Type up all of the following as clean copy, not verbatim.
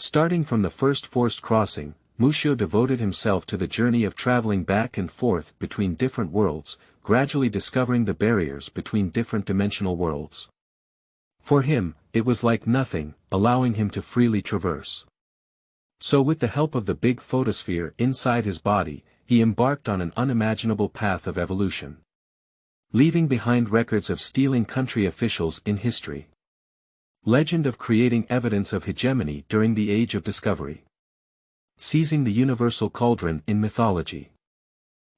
Starting from the first forced crossing, Muxiu devoted himself to the journey of traveling back and forth between different worlds, gradually discovering the barriers between different dimensional worlds. For him, it was like nothing, allowing him to freely traverse. So with the help of the big photosphere inside his body, he embarked on an unimaginable path of evolution, leaving behind records of stealing country officials in history. Legend of creating evidence of hegemony during the Age of Discovery. Seizing the universal cauldron in mythology.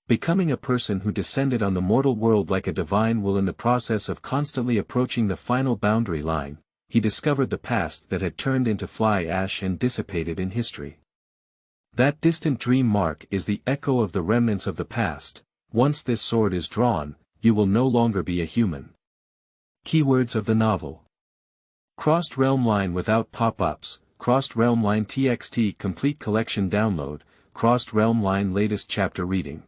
Becoming a person who descended on the mortal world like a divine will. In the process of constantly approaching the final boundary line, he discovered the past that had turned into fly ash and dissipated in history. That distant dream mark is the echo of the remnants of the past. Once this sword is drawn, you will no longer be a human. Keywords of the novel. Crossed Realm Line without pop-ups, Crossed Realm Line TXT Complete Collection Download, Crossed Realm Line Latest Chapter Reading.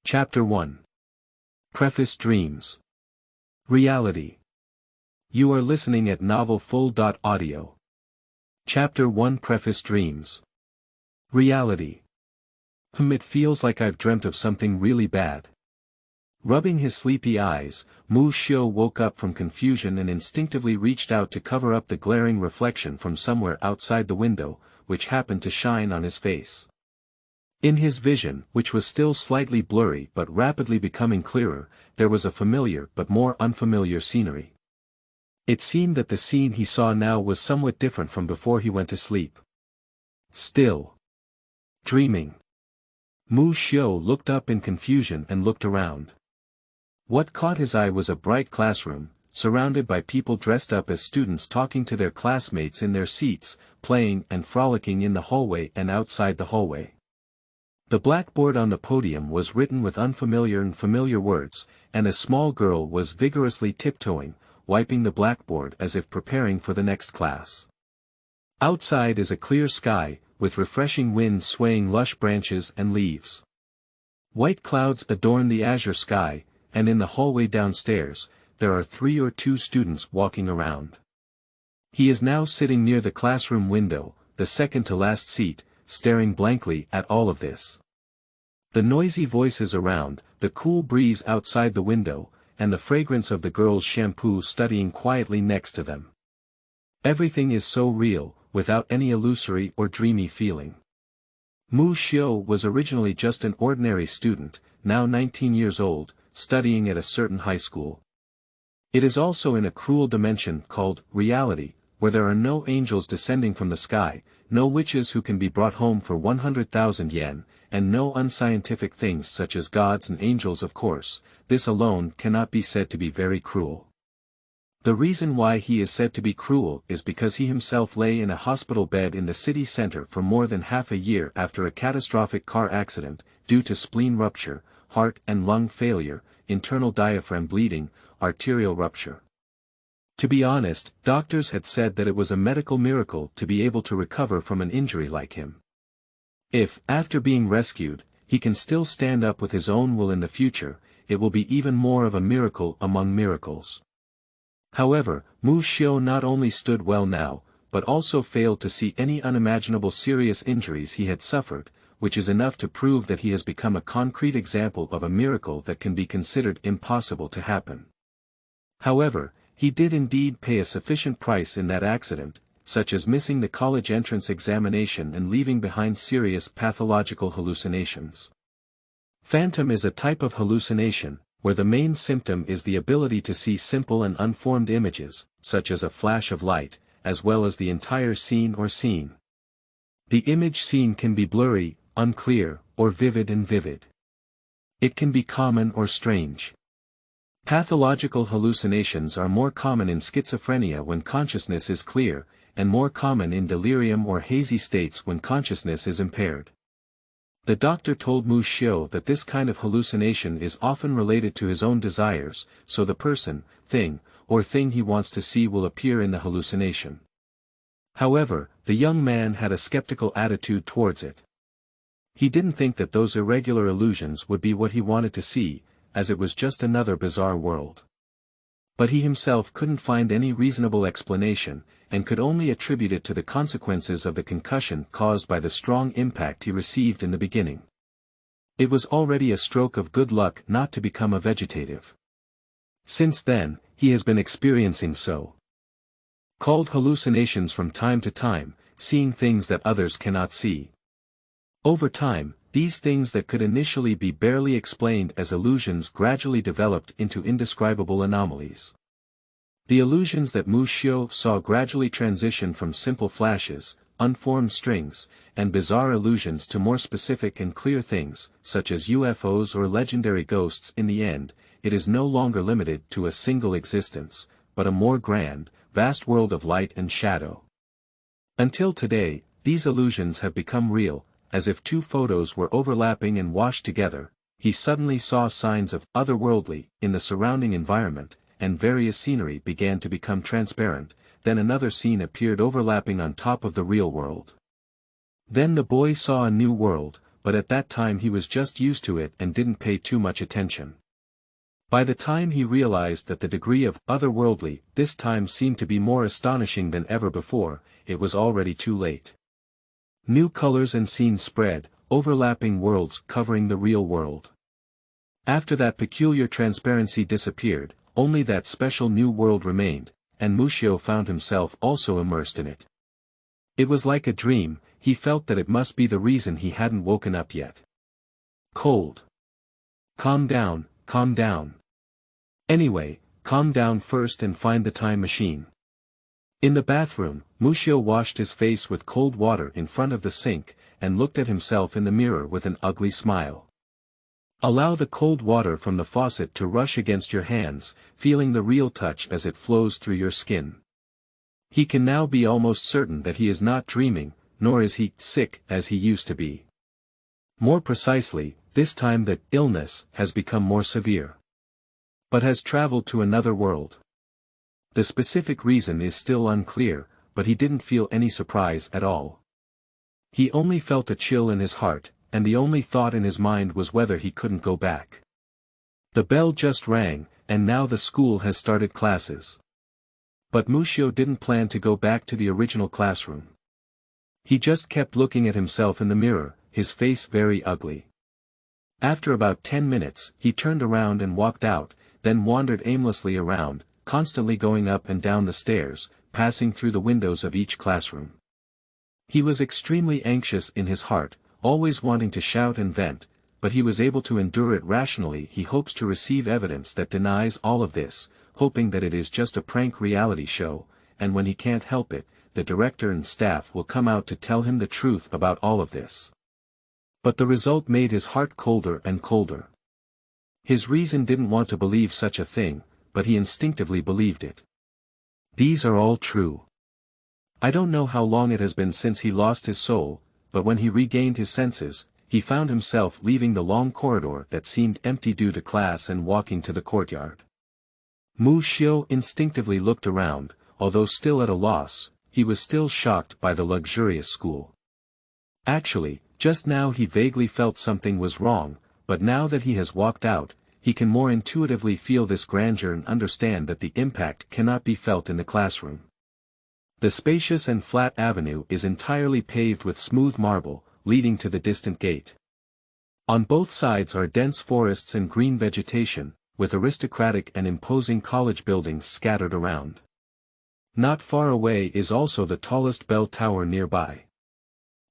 Chapter 1. Preface. Dreams. Reality. You are listening at novelfull.audio. Chapter 1. Preface. Dreams. Reality. It feels like I've dreamt of something really bad. Rubbing his sleepy eyes, Muxiu woke up from confusion and instinctively reached out to cover up the glaring reflection from somewhere outside the window, which happened to shine on his face. In his vision, which was still slightly blurry but rapidly becoming clearer, there was a familiar but more unfamiliar scenery. It seemed that the scene he saw now was somewhat different from before he went to sleep. Still. Dreaming. Muxiu looked up in confusion and looked around. What caught his eye was a bright classroom, surrounded by people dressed up as students talking to their classmates in their seats, playing and frolicking in the hallway and outside the hallway. The blackboard on the podium was written with unfamiliar and familiar words, and a small girl was vigorously tiptoeing, wiping the blackboard as if preparing for the next class. Outside is a clear sky, with refreshing winds swaying lush branches and leaves. White clouds adorn the azure sky, and in the hallway downstairs, there are 3 or 2 students walking around. He is now sitting near the classroom window, the second to last seat, staring blankly at all of this. The noisy voices around, the cool breeze outside the window, and the fragrance of the girl's shampoo studying quietly next to them. Everything is so real, without any illusory or dreamy feeling. Muxiu was originally just an ordinary student, now 19 years old, studying at a certain high school. It is also in a cruel dimension called reality, where there are no angels descending from the sky, no witches who can be brought home for 100,000 yen, and no unscientific things such as gods and angels. Of course, this alone cannot be said to be very cruel. The reason why he is said to be cruel is because he himself lay in a hospital bed in the city center for more than half a year after a catastrophic car accident, due to spleen rupture, heart and lung failure, internal diaphragm bleeding, arterial rupture. To be honest, doctors had said that it was a medical miracle to be able to recover from an injury like him. If, after being rescued, he can still stand up with his own will in the future, it will be even more of a miracle among miracles. However, Muxiu not only stood well now, but also failed to see any unimaginable serious injuries he had suffered, which is enough to prove that he has become a concrete example of a miracle that can be considered impossible to happen. However, he did indeed pay a sufficient price in that accident, such as missing the college entrance examination and leaving behind serious pathological hallucinations. Phantom is a type of hallucination, where the main symptom is the ability to see simple and unformed images, such as a flash of light, as well as the entire scene or scene. The image seen can be blurry, unclear, or vivid and vivid. It can be common or strange. Pathological hallucinations are more common in schizophrenia when consciousness is clear, and more common in delirium or hazy states when consciousness is impaired. The doctor told Muxiu that this kind of hallucination is often related to his own desires, so the person, thing, or thing he wants to see will appear in the hallucination. However, the young man had a skeptical attitude towards it. He didn't think that those irregular illusions would be what he wanted to see, as it was just another bizarre world. But he himself couldn't find any reasonable explanation, and could only attribute it to the consequences of the concussion caused by the strong impact he received in the beginning. It was already a stroke of good luck not to become a vegetative. Since then, he has been experiencing so-called hallucinations from time to time, seeing things that others cannot see. Over time, these things that could initially be barely explained as illusions gradually developed into indescribable anomalies. The illusions that Muxiu saw gradually transition from simple flashes, unformed strings, and bizarre illusions to more specific and clear things, such as UFOs or legendary ghosts. In the end, it is no longer limited to a single existence, but a more grand, vast world of light and shadow. Until today, these illusions have become real, as if two photos were overlapping and washed together. He suddenly saw signs of otherworldly in the surrounding environment, and various scenery began to become transparent. Then another scene appeared overlapping on top of the real world. Then the boy saw a new world, but at that time he was just used to it and didn't pay too much attention. By the time he realized that the degree of otherworldly this time seemed to be more astonishing than ever before, it was already too late. New colors and scenes spread, overlapping worlds covering the real world. After that peculiar transparency disappeared, only that special new world remained, and Muxiu found himself also immersed in it. It was like a dream. He felt that it must be the reason he hadn't woken up yet. Cold. Calm down, calm down. Anyway, calm down first and find the time machine. In the bathroom, Muxiu washed his face with cold water in front of the sink, and looked at himself in the mirror with an ugly smile. Allow the cold water from the faucet to rush against your hands, feeling the real touch as it flows through your skin. He can now be almost certain that he is not dreaming, nor is he sick as he used to be. More precisely, this time the illness has become more severe, but has traveled to another world. The specific reason is still unclear, but he didn't feel any surprise at all. He only felt a chill in his heart, and the only thought in his mind was whether he couldn't go back. The bell just rang, and now the school has started classes. But Muxiu didn't plan to go back to the original classroom. He just kept looking at himself in the mirror, his face very ugly. After about 10 minutes, he turned around and walked out, then wandered aimlessly around, constantly going up and down the stairs, passing through the windows of each classroom. He was extremely anxious in his heart, always wanting to shout and vent, but he was able to endure it rationally. He hopes to receive evidence that denies all of this, hoping that it is just a prank reality show, and when he can't help it, the director and staff will come out to tell him the truth about all of this. But the result made his heart colder and colder. His reason didn't want to believe such a thing, but he instinctively believed it. These are all true. I don't know how long it has been since he lost his soul, but when he regained his senses, he found himself leaving the long corridor that seemed empty due to class and walking to the courtyard. Muxiu instinctively looked around. Although still at a loss, he was still shocked by the luxurious school. Actually, just now he vaguely felt something was wrong, but now that he has walked out, he can more intuitively feel this grandeur and understand that the impact cannot be felt in the classroom. The spacious and flat avenue is entirely paved with smooth marble, leading to the distant gate. On both sides are dense forests and green vegetation, with aristocratic and imposing college buildings scattered around. Not far away is also the tallest bell tower nearby.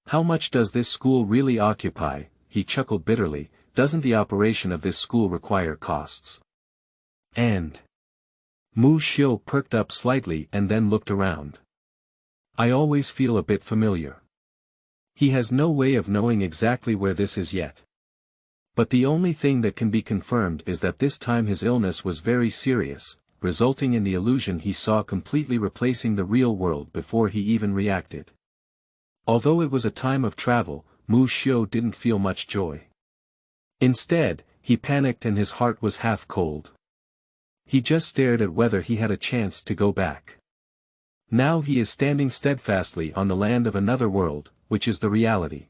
How much does this school really occupy? He chuckled bitterly. Doesn't the operation of this school require costs? And Muxiu perked up slightly and then looked around. I always feel a bit familiar. He has no way of knowing exactly where this is yet. But the only thing that can be confirmed is that this time his illness was very serious, resulting in the illusion he saw completely replacing the real world before he even reacted. Although it was a time of travel, Muxiu didn't feel much joy. Instead, he panicked and his heart was half cold. He just stared at whether he had a chance to go back. Now he is standing steadfastly on the land of another world, which is the reality.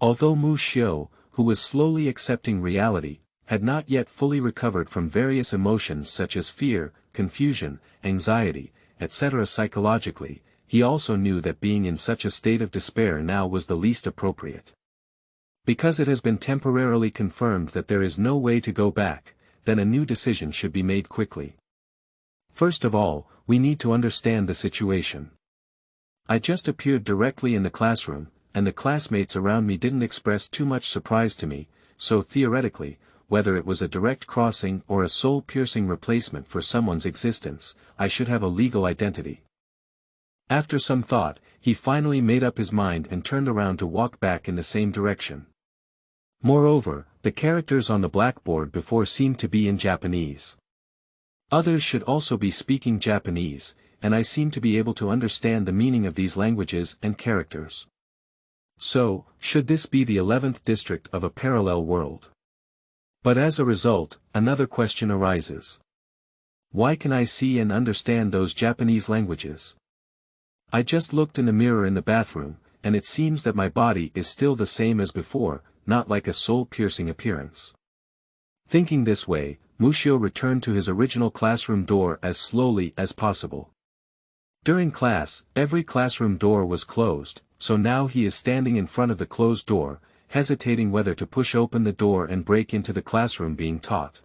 Although Muxiu, who was slowly accepting reality, had not yet fully recovered from various emotions such as fear, confusion, anxiety, etc. Psychologically, he also knew that being in such a state of despair now was the least appropriate. Because it has been temporarily confirmed that there is no way to go back, then a new decision should be made quickly. First of all, we need to understand the situation. I just appeared directly in the classroom, and the classmates around me didn't express too much surprise to me, so theoretically, whether it was a direct crossing or a soul-piercing replacement for someone's existence, I should have a legal identity. After some thought, he finally made up his mind and turned around to walk back in the same direction. Moreover, the characters on the blackboard before seemed to be in Japanese. Others should also be speaking Japanese, and I seem to be able to understand the meaning of these languages and characters. So, should this be the 11th district of a parallel world? But as a result, another question arises. Why can I see and understand those Japanese languages? I just looked in the mirror in the bathroom, and it seems that my body is still the same as before, not like a soul-piercing appearance. Thinking this way, Muxiu returned to his original classroom door as slowly as possible. During class, every classroom door was closed, so now he is standing in front of the closed door, hesitating whether to push open the door and break into the classroom being taught.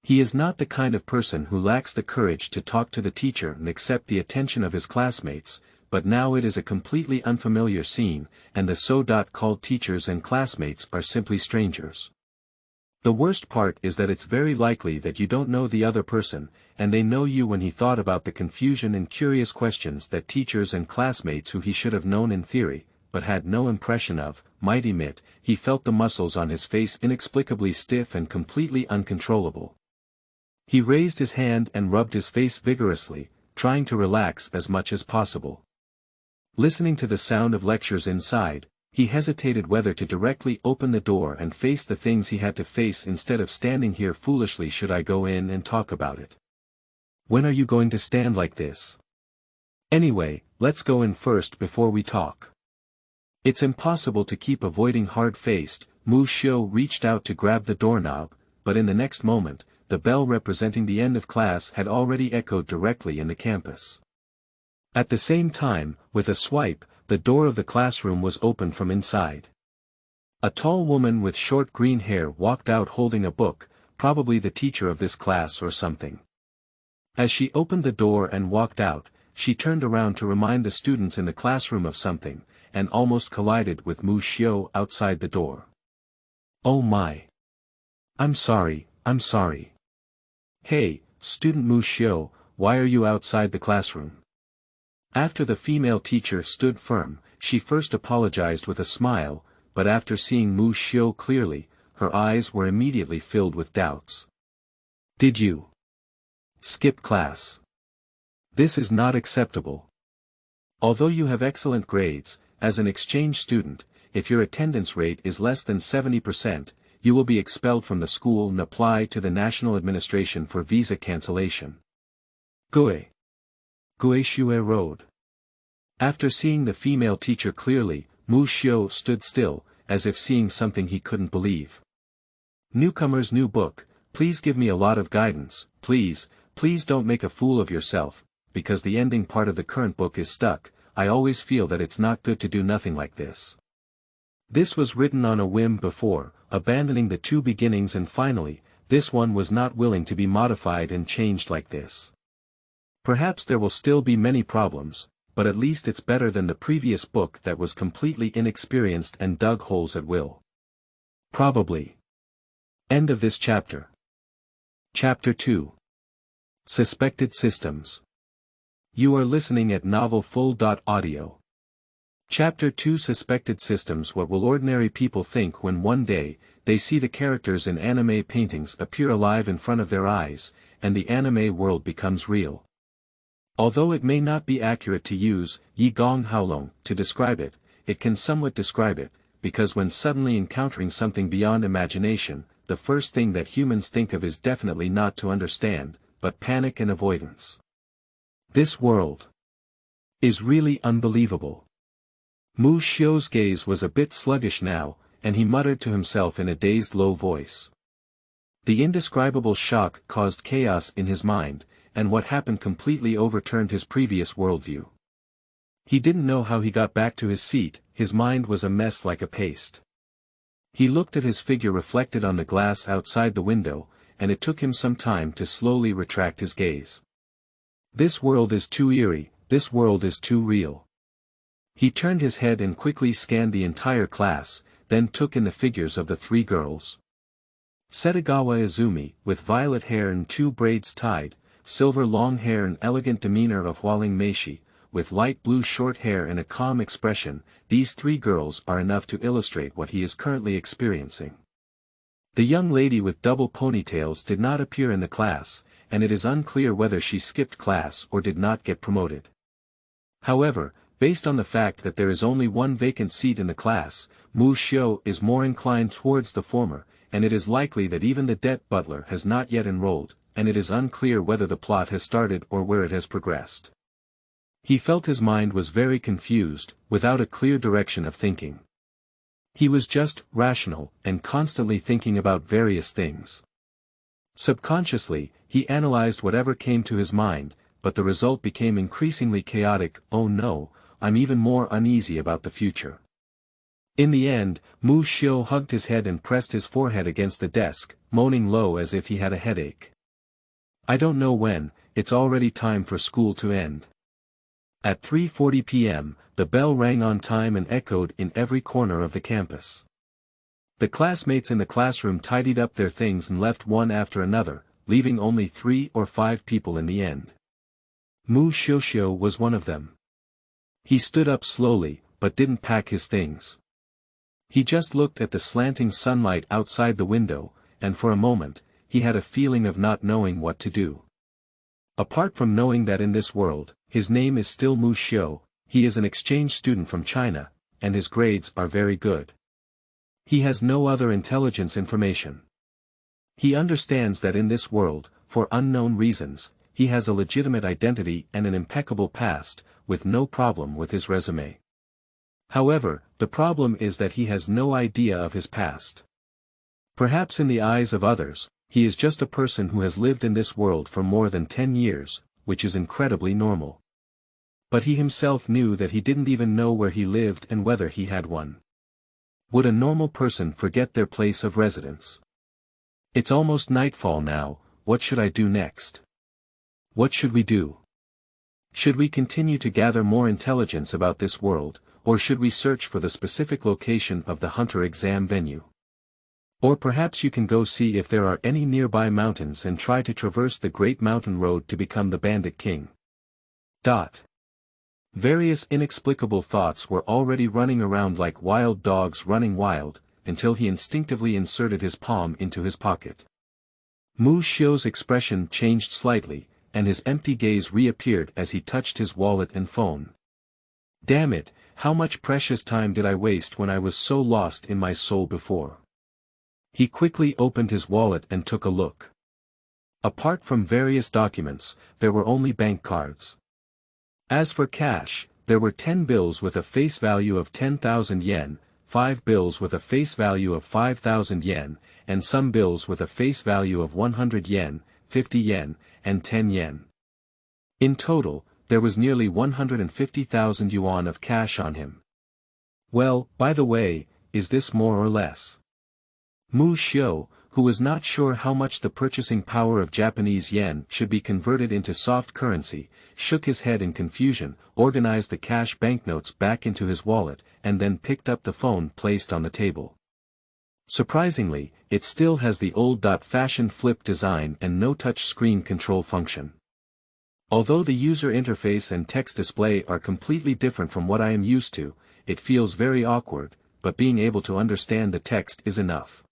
He is not the kind of person who lacks the courage to talk to the teacher and accept the attention of his classmates, but now it is a completely unfamiliar scene, and the so-called teachers and classmates are simply strangers. The worst part is that it's very likely that you don't know the other person, and they know you. When he thought about the confusion and curious questions that teachers and classmates who he should have known in theory, but had no impression of, might emit, he felt the muscles on his face inexplicably stiff and completely uncontrollable. He raised his hand and rubbed his face vigorously, trying to relax as much as possible. Listening to the sound of lectures inside, he hesitated whether to directly open the door and face the things he had to face instead of standing here foolishly. Should I go in and talk about it? When are you going to stand like this? Anyway, let's go in first before we talk. It's impossible to keep avoiding hard-faced. Muxiu reached out to grab the doorknob, but in the next moment, the bell representing the end of class had already echoed directly in the campus. At the same time, with a swipe, the door of the classroom was opened from inside. A tall woman with short green hair walked out holding a book, probably the teacher of this class or something. As she opened the door and walked out, she turned around to remind the students in the classroom of something, and almost collided with Muxiu outside the door. Oh my! I'm sorry. Hey, student Muxiu, why are you outside the classroom? After the female teacher stood firm, she first apologized with a smile, but after seeing Muxiu clearly, her eyes were immediately filled with doubts. Did you skip class? This is not acceptable. Although you have excellent grades, as an exchange student, if your attendance rate is less than 70%, you will be expelled from the school and apply to the National Administration for visa cancellation. Guishue Road. After seeing the female teacher clearly, Muxiu stood still, as if seeing something he couldn't believe. Newcomer's new book, please give me a lot of guidance, please don't make a fool of yourself, because the ending part of the current book is stuck. I always feel that it's not good to do nothing like this. This was written on a whim before, abandoning the two beginnings, and finally, this one was not willing to be modified and changed like this. Perhaps there will still be many problems, but at least it's better than the previous book that was completely inexperienced and dug holes at will. Probably. End of this chapter. Chapter 2. Suspected Systems. You are listening at novelfull.audio. Chapter 2. Suspected Systems. What will ordinary people think when one day, they see the characters in anime paintings appear alive in front of their eyes, and the anime world becomes real? Although it may not be accurate to use Yi Gong Haolong to describe it, it can somewhat describe it, because when suddenly encountering something beyond imagination, the first thing that humans think of is definitely not to understand, but panic and avoidance. This world is really unbelievable. Muxiu's gaze was a bit sluggish now, and he muttered to himself in a dazed low voice. The indescribable shock caused chaos in his mind, and what happened completely overturned his previous worldview. He didn't know how he got back to his seat, his mind was a mess like a paste. He looked at his figure reflected on the glass outside the window, and it took him some time to slowly retract his gaze. This world is too eerie, this world is too real. He turned his head and quickly scanned the entire class, then took in the figures of the three girls. Setagawa Izumi, with violet hair and 2 braids tied, silver long hair and elegant demeanor of Hualing Meishi, with light blue short hair and a calm expression, these 3 girls are enough to illustrate what he is currently experiencing. The young lady with double ponytails did not appear in the class, and it is unclear whether she skipped class or did not get promoted. However, based on the fact that there is only 1 vacant seat in the class, Muxiu is more inclined towards the former, and it is likely that even the debt butler has not yet enrolled, and it is unclear whether the plot has started or where it has progressed. He felt his mind was very confused, without a clear direction of thinking. He was just rational and constantly thinking about various things. Subconsciously, he analyzed whatever came to his mind, but the result became increasingly chaotic. Oh no, I'm even more uneasy about the future. In the end, Muxiu hugged his head and pressed his forehead against the desk, moaning low as if he had a headache. I don't know when, it's already time for school to end. At 3:40 p.m., the bell rang on time and echoed in every corner of the campus. The classmates in the classroom tidied up their things and left one after another, leaving only 3 or 5 people in the end. Muxiu was one of them. He stood up slowly, but didn't pack his things. He just looked at the slanting sunlight outside the window, and for a moment, he had a feeling of not knowing what to do. Apart from knowing that in this world, his name is still Muxiu, he is an exchange student from China, and his grades are very good. He has no other intelligence information. He understands that in this world, for unknown reasons, he has a legitimate identity and an impeccable past, with no problem with his resume. However, the problem is that he has no idea of his past. Perhaps in the eyes of others, he is just a person who has lived in this world for more than 10 years, which is incredibly normal. But he himself knew that he didn't even know where he lived and whether he had one. Would a normal person forget their place of residence? It's almost nightfall now, what should I do next? What should we do? Should we continue to gather more intelligence about this world, or should we search for the specific location of the hunter exam venue? Or perhaps you can go see if there are any nearby mountains and try to traverse the Great Mountain Road to become the Bandit King. Various inexplicable thoughts were already running around like wild dogs running wild, until he instinctively inserted his palm into his pocket. Muxiu's expression changed slightly, and his empty gaze reappeared as he touched his wallet and phone. Damn it, how much precious time did I waste when I was so lost in my soul before? He quickly opened his wallet and took a look. Apart from various documents, there were only bank cards. As for cash, there were 10 bills with a face value of 10,000 yen, 5 bills with a face value of 5,000 yen, and some bills with a face value of 100 yen, 50 yen, and 10 yen. In total, there was nearly 150,000 yuan of cash on him. Well, by the way, is this more or less? Muxiu, who was not sure how much the purchasing power of Japanese yen should be converted into soft currency, shook his head in confusion, organized the cash banknotes back into his wallet, and then picked up the phone placed on the table. Surprisingly, it still has the old-fashioned flip design and no touch screen control function. Although the user interface and text display are completely different from what I am used to, it feels very awkward, but being able to understand the text is enough.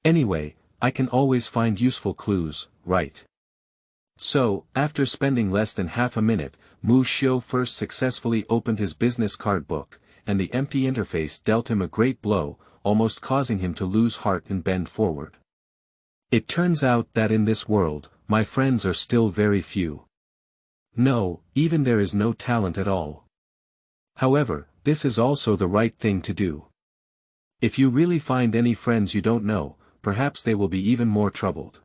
Anyway, I can always find useful clues, right? So, after spending less than half a minute, Muxiu first successfully opened his business card book, and the empty interface dealt him a great blow, almost causing him to lose heart and bend forward. It turns out that in this world, my friends are still very few. No, even there is no talent at all. However, this is also the right thing to do. If you really find any friends you don't know, perhaps they will be even more troubled.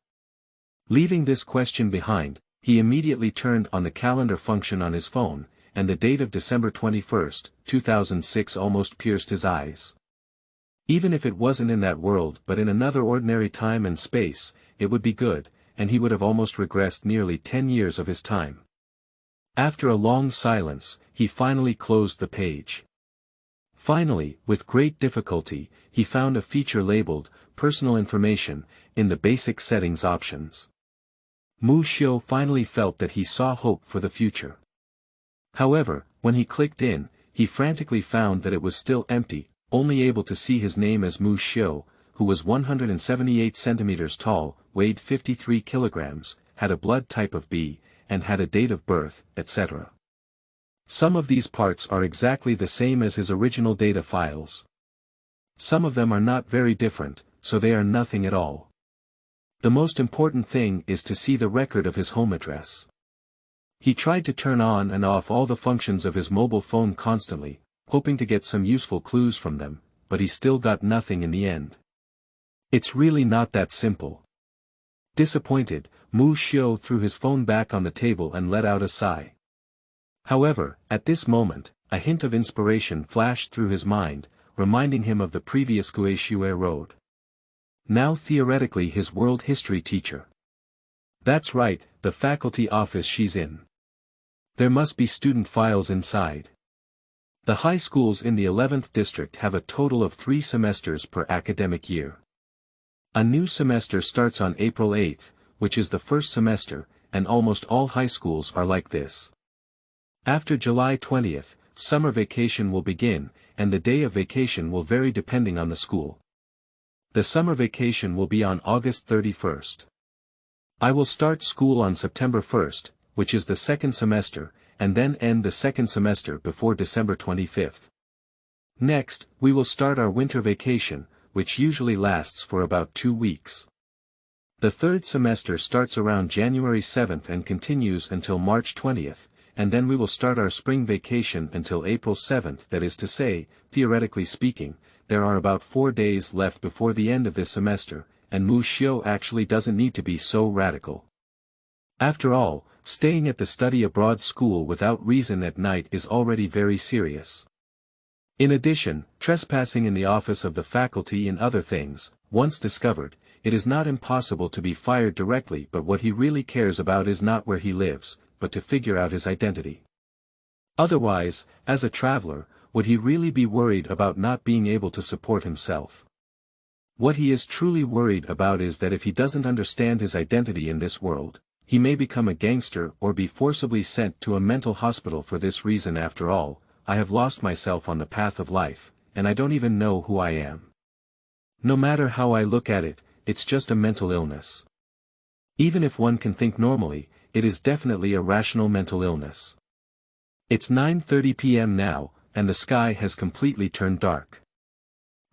Leaving this question behind, He immediately turned on the calendar function on his phone, and the date of December 21, 2006 almost pierced his eyes. Even if it wasn't in that world but in another ordinary time and space, it would be good, and he would have almost regressed nearly 10 years of his time. After a long silence, he finally closed the page. Finally, with great difficulty, he found a feature labeled, Personal Information, in the Basic Settings options. Muxiu finally felt that he saw hope for the future. However, when he clicked in, he frantically found that it was still empty, only able to see his name as Muxiu, who was 178 centimeters tall, weighed 53 kilograms, had a blood type of B, and had a date of birth, etc. Some of these parts are exactly the same as his original data files. Some of them are not very different, so they are nothing at all. The most important thing is to see the record of his home address. He tried to turn on and off all the functions of his mobile phone constantly, hoping to get some useful clues from them, but he still got nothing in the end. It's really not that simple. Disappointed, Muxiu threw his phone back on the table and let out a sigh. However, at this moment, a hint of inspiration flashed through his mind, reminding him of the previous Guixue Road. Now theoretically his world history teacher. That's right, the faculty office she's in. There must be student files inside. The high schools in the 11th district have a total of 3 semesters per academic year. A new semester starts on April 8, which is the first semester, and almost all high schools are like this. After July 20, summer vacation will begin, and the day of vacation will vary depending on the school. The summer vacation will be on August 31. I will start school on September 1, which is the second semester, and then end the second semester before December 25. Next, we will start our winter vacation, which usually lasts for about 2 weeks. The third semester starts around January 7 and continues until March 20, and then we will start our spring vacation until April 7, that is to say, theoretically speaking, there are about 4 days left before the end of this semester, and Muxiu actually doesn't need to be so radical. After all, staying at the study abroad school without reason at night is already very serious. In addition, trespassing in the office of the faculty and other things, once discovered, it is not impossible to be fired directly, but what he really cares about is not where he lives, but to figure out his identity. Otherwise, as a traveler, would he really be worried about not being able to support himself? What he is truly worried about is that if he doesn't understand his identity in this world, he may become a gangster or be forcibly sent to a mental hospital for this reason. After all, I have lost myself on the path of life, and I don't even know who I am. No matter how I look at it, it's just a mental illness. Even if one can think normally, it is definitely a rational mental illness. It's 9:30 p.m. now, and the sky has completely turned dark.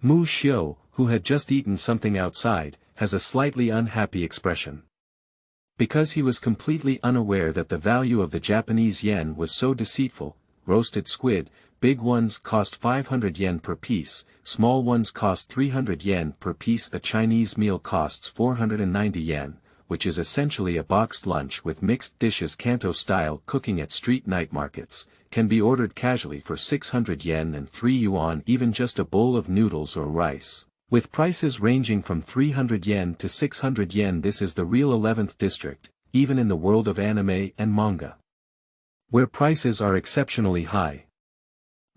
Muxiu, who had just eaten something outside, has a slightly unhappy expression. Because he was completely unaware that the value of the Japanese yen was so deceitful, roasted squid, big ones cost 500 yen per piece, small ones cost 300 yen per piece. A Chinese meal costs 490 yen, which is essentially a boxed lunch with mixed dishes. Kanto-style cooking at street night markets, can be ordered casually for 600 yen and 3 yuan. Even just a bowl of noodles or rice, with prices ranging from 300 yen to 600 yen. This is the real 11th district, even in the world of anime and manga, where prices are exceptionally high.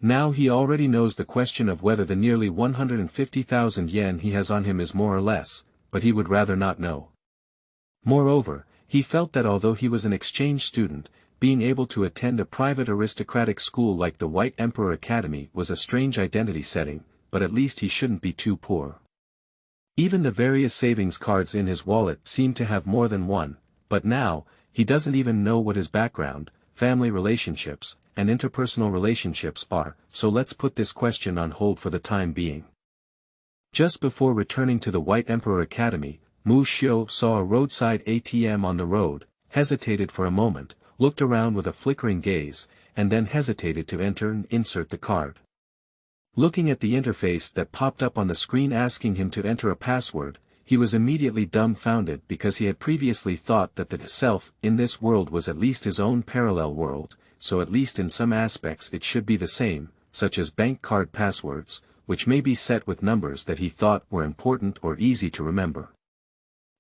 Now he already knows the question of whether the nearly 150,000 yen he has on him is more or less, but he would rather not know. Moreover, he felt that although he was an exchange student, being able to attend a private aristocratic school like the White Emperor Academy was a strange identity setting, but at least he shouldn't be too poor. Even the various savings cards in his wallet seemed to have more than one, but now, he doesn't even know what his background, family relationships, and interpersonal relationships are, so let's put this question on hold for the time being. Just before returning to the White Emperor Academy, Muxiu saw a roadside ATM on the road, hesitated for a moment, looked around with a flickering gaze, and then hesitated to enter and insert the card. Looking at the interface that popped up on the screen asking him to enter a password, He was immediately dumbfounded because he had previously thought that the self in this world was at least his own parallel world, so at least in some aspects it should be the same, such as bank card passwords, which may be set with numbers that he thought were important or easy to remember.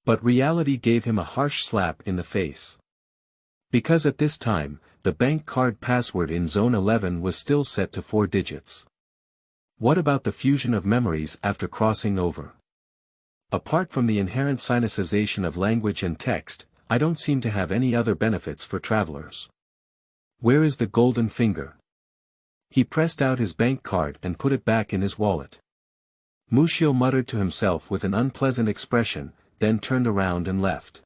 But reality gave him a harsh slap in the face. Because at this time, the bank card password in Zone 11 was still set to 4 digits. What about the fusion of memories after crossing over? Apart from the inherent sinicization of language and text, I don't seem to have any other benefits for travelers. Where is the golden finger? He pressed out his bank card and put it back in his wallet. Muxiu muttered to himself with an unpleasant expression, then turned around and left.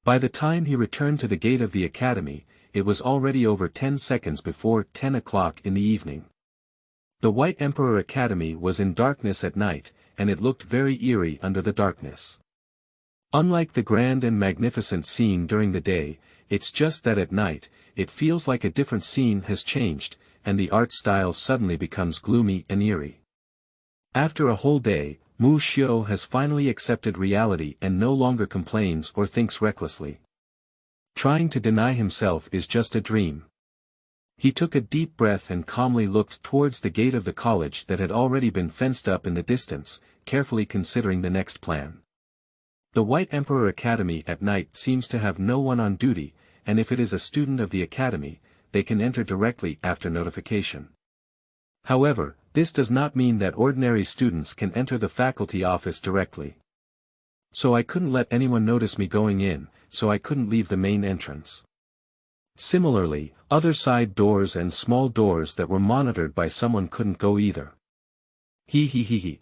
By the time he returned to the gate of the academy, it was already over 10 seconds before 10 o'clock in the evening. The White Emperor Academy was in darkness at night, and it looked very eerie under the darkness. Unlike the grand and magnificent scene during the day, it's just that at night, it feels like a different scene has changed, and the art style suddenly becomes gloomy and eerie. After a whole day, Muxiu has finally accepted reality and no longer complains or thinks recklessly. Trying to deny himself is just a dream. He took a deep breath and calmly looked towards the gate of the college that had already been fenced up in the distance, carefully considering the next plan. The White Emperor Academy at night seems to have no one on duty, and if it is a student of the academy, they can enter directly after notification. However, this does not mean that ordinary students can enter the faculty office directly. So I couldn't let anyone notice me going in, so I couldn't leave the main entrance. Similarly, other side doors and small doors that were monitored by someone couldn't go either. He.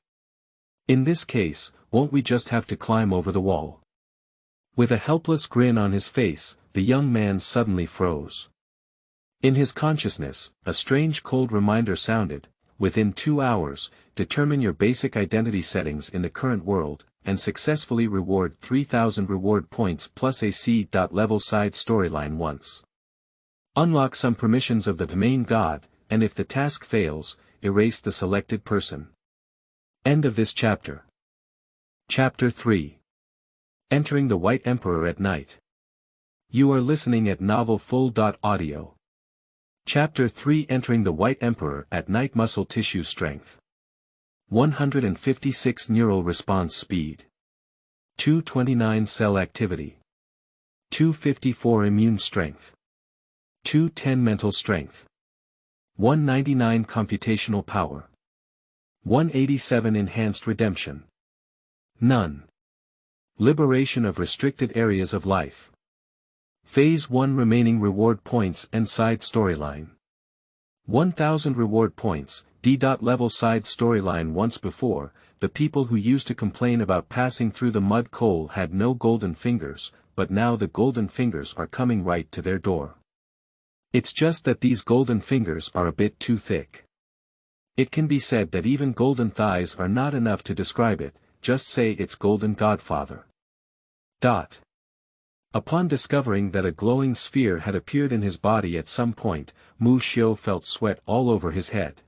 In this case, won't we just have to climb over the wall? With a helpless grin on his face, the young man suddenly froze. In his consciousness, a strange cold reminder sounded: within 2 hours, determine your basic identity settings in the current world, and successfully reward 3,000 reward points plus a C.level side storyline once. Unlock some permissions of the domain god, and if the task fails, erase the selected person. End of this chapter. Chapter 3. Entering the White Emperor at Night. You are listening at novelfull.audio. Chapter 3. Entering the White Emperor at Night. Muscle tissue strength. 156 neural response speed. 229 cell activity. 254 immune strength. 210 mental strength. 199 computational power. 187 enhanced redemption. None. Liberation of restricted areas of life. Phase 1 remaining reward points and side storyline. 1000 reward points, D.level side storyline. Once before, the people who used to complain about passing through the mud coal had no golden fingers, but now the golden fingers are coming right to their door. It's just that these golden fingers are a bit too thick. It can be said that even golden thighs are not enough to describe it, just say it's golden godfather. Upon discovering that a glowing sphere had appeared in his body at some point, Muxiu felt sweat all over his head.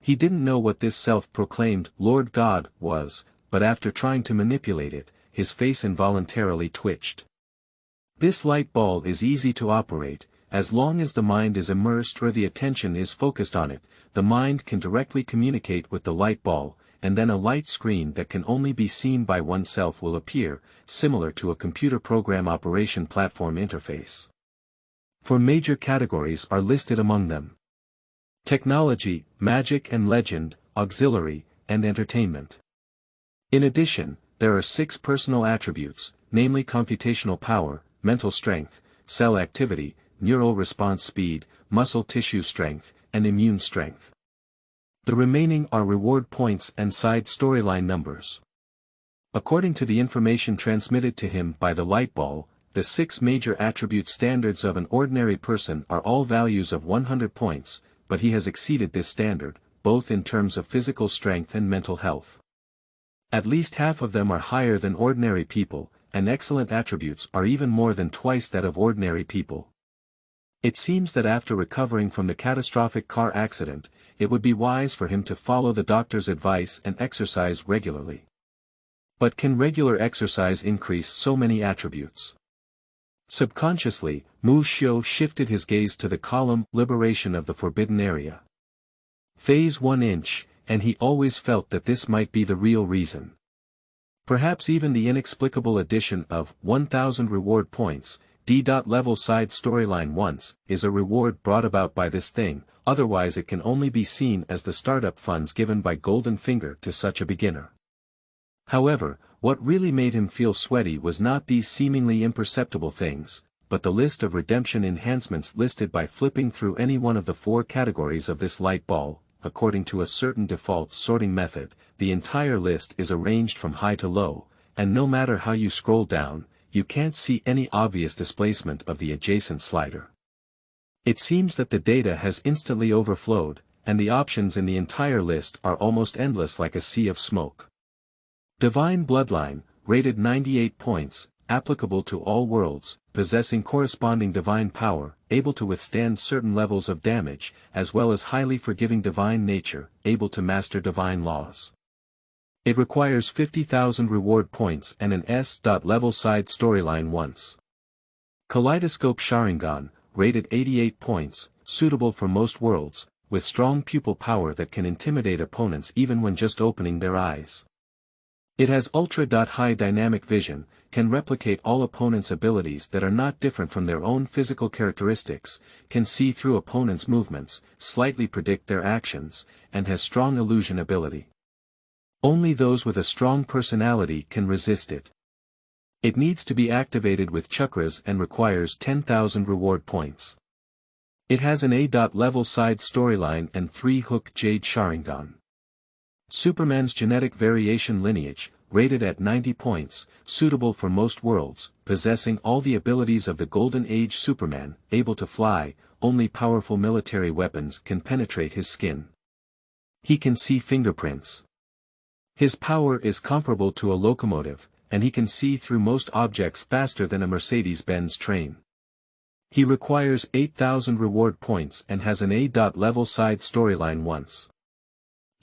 He didn't know what this self-proclaimed Lord God was, but after trying to manipulate it, his face involuntarily twitched. This light ball is easy to operate. As long as the mind is immersed or the attention is focused on it, the mind can directly communicate with the light ball, and then a light screen that can only be seen by oneself will appear, similar to a computer program operation platform interface. 4 major categories are listed among them: technology, magic and legend, auxiliary, and entertainment. In addition, there are 6 personal attributes, namely computational power, mental strength, cell activity, neural response speed, muscle tissue strength, and immune strength. The remaining are reward points and side storyline numbers. According to the information transmitted to him by the light ball, the 6 major attribute standards of an ordinary person are all values of 100 points, but he has exceeded this standard, both in terms of physical strength and mental health. At least half of them are higher than ordinary people, and excellent attributes are even more than twice that of ordinary people. It seems that after recovering from the catastrophic car accident, it would be wise for him to follow the doctor's advice and exercise regularly. But can regular exercise increase so many attributes? Subconsciously, Muxiu shifted his gaze to the column Liberation of the Forbidden Area. Phase 1 inch, and he always felt that this might be the real reason. Perhaps even the inexplicable addition of 1,000 reward points, D.level side storyline once, is a reward brought about by this thing, otherwise it can only be seen as the startup funds given by Golden Finger to such a beginner. However, what really made him feel sweaty was not these seemingly imperceptible things, but the list of redemption enhancements listed by flipping through any one of the 4 categories of this light ball. According to a certain default sorting method, the entire list is arranged from high to low, and no matter how you scroll down, you can't see any obvious displacement of the adjacent slider. It seems that the data has instantly overflowed, and the options in the entire list are almost endless like a sea of smoke. Divine Bloodline, rated 98 points, applicable to all worlds, possessing corresponding divine power, able to withstand certain levels of damage, as well as highly forgiving divine nature, able to master divine laws. It requires 50,000 reward points and an S.level side storyline once. Kaleidoscope Sharingan, rated 88 points, suitable for most worlds, with strong pupil power that can intimidate opponents even when just opening their eyes. It has ultra-high dynamic vision, can replicate all opponents' abilities that are not different from their own physical characteristics, can see through opponents' movements, slightly predict their actions, and has strong illusion ability. Only those with a strong personality can resist it. It needs to be activated with chakras and requires 10,000 reward points. It has an A.level side storyline and 3-hook Jade Sharingan. Superman's genetic variation lineage, rated at 90 points, suitable for most worlds, possessing all the abilities of the Golden Age Superman, able to fly, only powerful military weapons can penetrate his skin. He can see fingerprints. His power is comparable to a locomotive, and he can see through most objects faster than a Mercedes-Benz train. He requires 8,000 reward points and has an A.level side storyline once.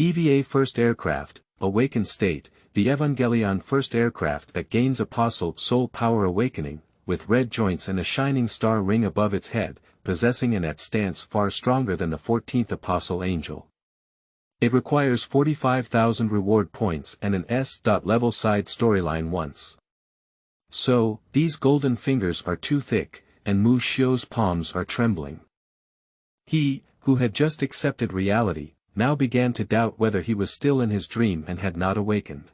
EVA First Aircraft, Awakened State, the Evangelion First Aircraft that gains Apostle Soul Power Awakening, with red joints and a shining star ring above its head, possessing an at stance far stronger than the 14th Apostle Angel. It requires 45,000 reward points and an S.level side storyline once. So, these golden fingers are too thick, and Muxiu's palms are trembling. He, who had just accepted reality, now began to doubt whether he was still in his dream and had not awakened.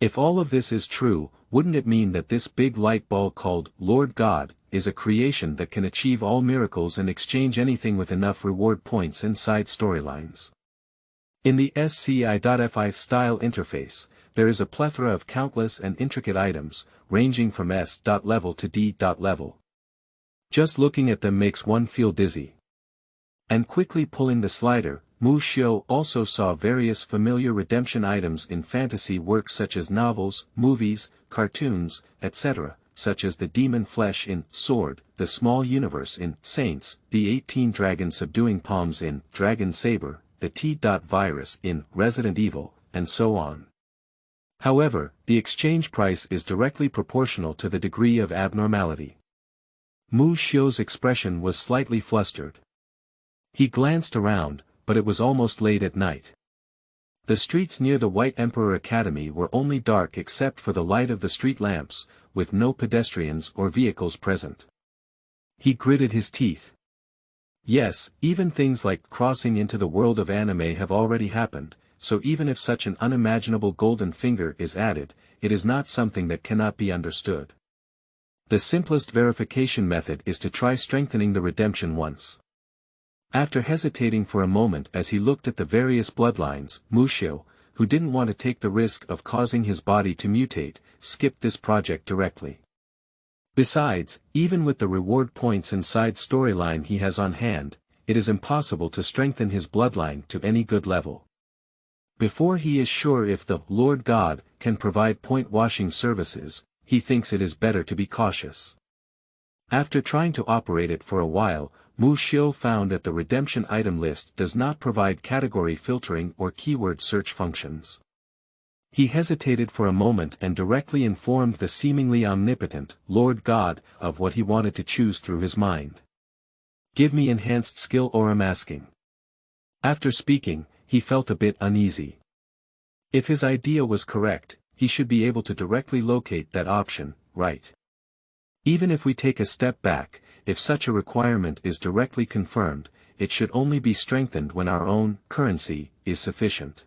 If all of this is true, wouldn't it mean that this big light ball called Lord God is a creation that can achieve all miracles and exchange anything with enough reward points and side storylines? In the SCI.FI style interface, there is a plethora of countless and intricate items, ranging from S.level to D.level. Just looking at them makes one feel dizzy. And quickly pulling the slider, Muxiu also saw various familiar redemption items in fantasy works such as novels, movies, cartoons, etc., such as the demon flesh in Sword, the small universe in Saints, the 18 dragon subduing palms in Dragon Saber, the T.virus in Resident Evil, and so on. However, the exchange price is directly proportional to the degree of abnormality. Muxiu's expression was slightly flustered. He glanced around, but it was almost late at night. The streets near the White Emperor Academy were only dark except for the light of the street lamps, with no pedestrians or vehicles present. He gritted his teeth. Yes, even things like crossing into the world of anime have already happened, so even if such an unimaginable golden finger is added, it is not something that cannot be understood. The simplest verification method is to try strengthening the redemption once. After hesitating for a moment as he looked at the various bloodlines, Muxiu, who didn't want to take the risk of causing his body to mutate, skipped this project directly. Besides, even with the reward points and side storyline he has on hand, it is impossible to strengthen his bloodline to any good level. Before he is sure if the Lord God can provide point washing services, he thinks it is better to be cautious. After trying to operate it for a while, Muxiu found that the redemption item list does not provide category filtering or keyword search functions. He hesitated for a moment and directly informed the seemingly omnipotent Lord God of what he wanted to choose through his mind. Give me enhanced skill or unmasking. After speaking, he felt a bit uneasy. If his idea was correct, he should be able to directly locate that option, right? Even if we take a step back, if such a requirement is directly confirmed, it should only be strengthened when our own currency is sufficient.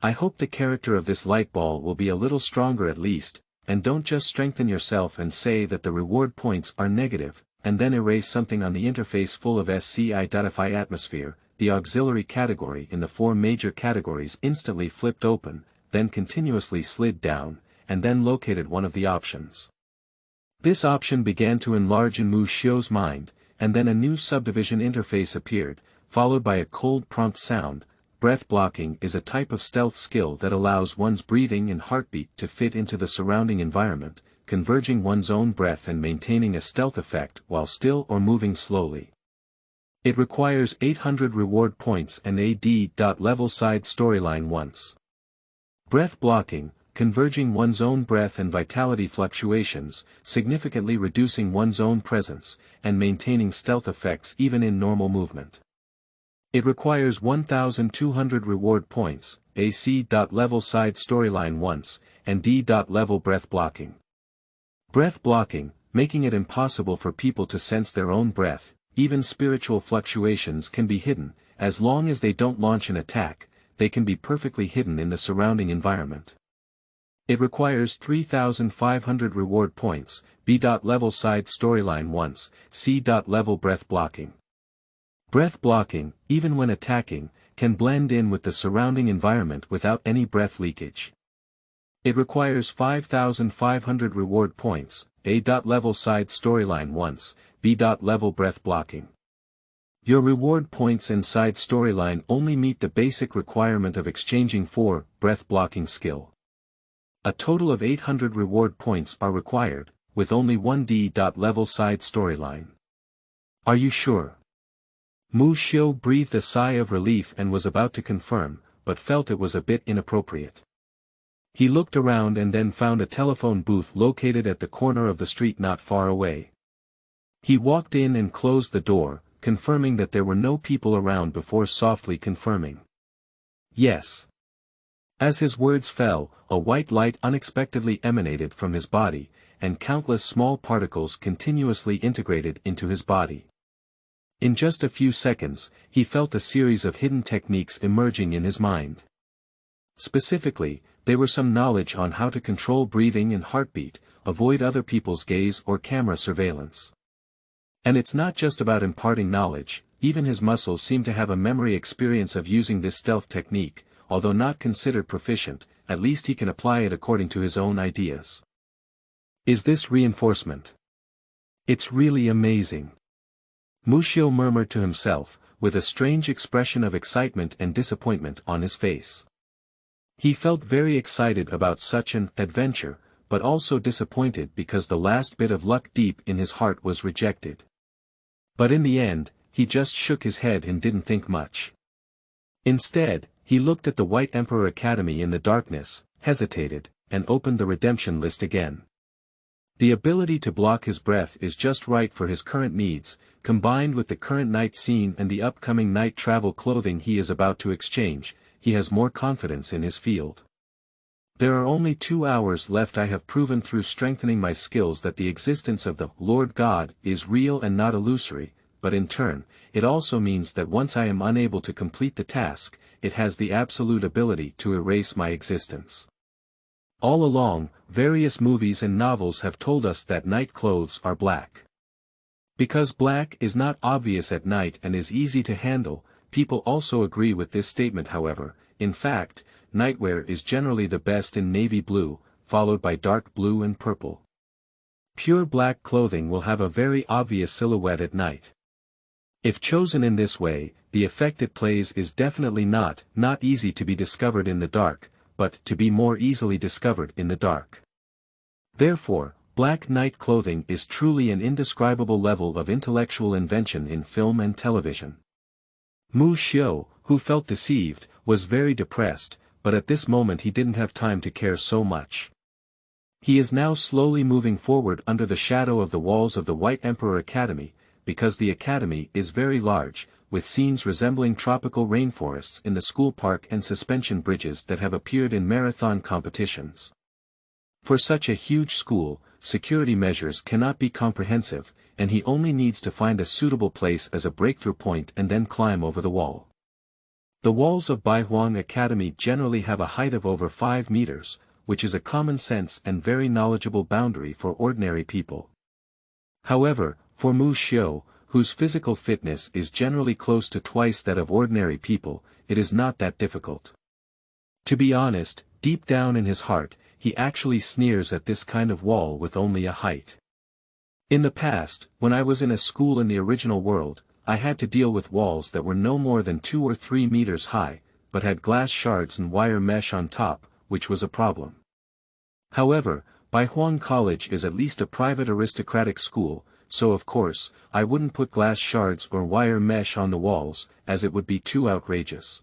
I hope the character of this light ball will be a little stronger at least, and don't just strengthen yourself and say that the reward points are negative, and then erase something on the interface full of sci.fi atmosphere. The auxiliary category in the 4 major categories instantly flipped open, then continuously slid down, and then located one of the options. This option began to enlarge in Muxiu's mind, and then a new subdivision interface appeared, followed by a cold prompt sound. Breath blocking is a type of stealth skill that allows one's breathing and heartbeat to fit into the surrounding environment, converging one's own breath and maintaining a stealth effect while still or moving slowly. It requires 800 reward points and level side storyline once. Breath blocking, converging one's own breath and vitality fluctuations, significantly reducing one's own presence, and maintaining stealth effects even in normal movement. It requires 1200 reward points, level side storyline once, and level breath blocking. Breath blocking, making it impossible for people to sense their own breath. Even spiritual fluctuations can be hidden, as long as they don't launch an attack, they can be perfectly hidden in the surrounding environment. It requires 3500 reward points, level side storyline once, level breath blocking. Breath blocking, even when attacking, can blend in with the surrounding environment without any breath leakage. It requires 5500 reward points, level side storyline once, level breath blocking. Your reward points and side storyline only meet the basic requirement of exchanging 4 breath blocking skill. A total of 800 reward points are required, with only 1 level side storyline. Are you sure? Muxiu breathed a sigh of relief and was about to confirm, but felt it was a bit inappropriate. He looked around and then found a telephone booth located at the corner of the street not far away. He walked in and closed the door, confirming that there were no people around before softly confirming. Yes. As his words fell, a white light unexpectedly emanated from his body, and countless small particles continuously integrated into his body. In just a few seconds, he felt a series of hidden techniques emerging in his mind. Specifically, there were some knowledge on how to control breathing and heartbeat, avoid other people's gaze or camera surveillance. And it's not just about imparting knowledge, even his muscles seem to have a memory experience of using this stealth technique, although not considered proficient, at least he can apply it according to his own ideas. Is this reinforcement? It's really amazing. Muxiu murmured to himself, with a strange expression of excitement and disappointment on his face. He felt very excited about such an adventure, but also disappointed because the last bit of luck deep in his heart was rejected. But in the end, he just shook his head and didn't think much. Instead, he looked at the White Emperor Academy in the darkness, hesitated, and opened the redemption list again. The ability to block his breath is just right for his current needs, combined with the current night scene and the upcoming night travel clothing he is about to exchange, he has more confidence in his field. There are only 2 hours left. I have proven through strengthening my skills that the existence of the Lord God is real and not illusory, but in turn, it also means that once I am unable to complete the task, it has the absolute ability to erase my existence. All along, various movies and novels have told us that night clothes are black. Because black is not obvious at night and is easy to handle, people also agree with this statement. However, in fact, nightwear is generally the best in navy blue, followed by dark blue and purple. Pure black clothing will have a very obvious silhouette at night. If chosen in this way, the effect it plays is definitely not easy to be discovered in the dark, but to be more easily discovered in the dark. Therefore, black night clothing is truly an indescribable level of intellectual invention in film and television. Muxiu, who felt deceived, was very depressed, but at this moment he didn't have time to care so much. He is now slowly moving forward under the shadow of the walls of the White Emperor Academy, because the academy is very large, with scenes resembling tropical rainforests in the school park and suspension bridges that have appeared in marathon competitions. For such a huge school, security measures cannot be comprehensive, and he only needs to find a suitable place as a breakthrough point and then climb over the wall. The walls of Baihuang Academy generally have a height of over 5 meters, which is a common sense and very knowledgeable boundary for ordinary people. However, for Muxiu, whose physical fitness is generally close to twice that of ordinary people, it is not that difficult. To be honest, deep down in his heart, he actually sneers at this kind of wall with only a height. In the past, when I was in a school in the original world, I had to deal with walls that were no more than 2 or 3 meters high, but had glass shards and wire mesh on top, which was a problem. However, Baihuang College is at least a private aristocratic school, so of course, I wouldn't put glass shards or wire mesh on the walls, as it would be too outrageous.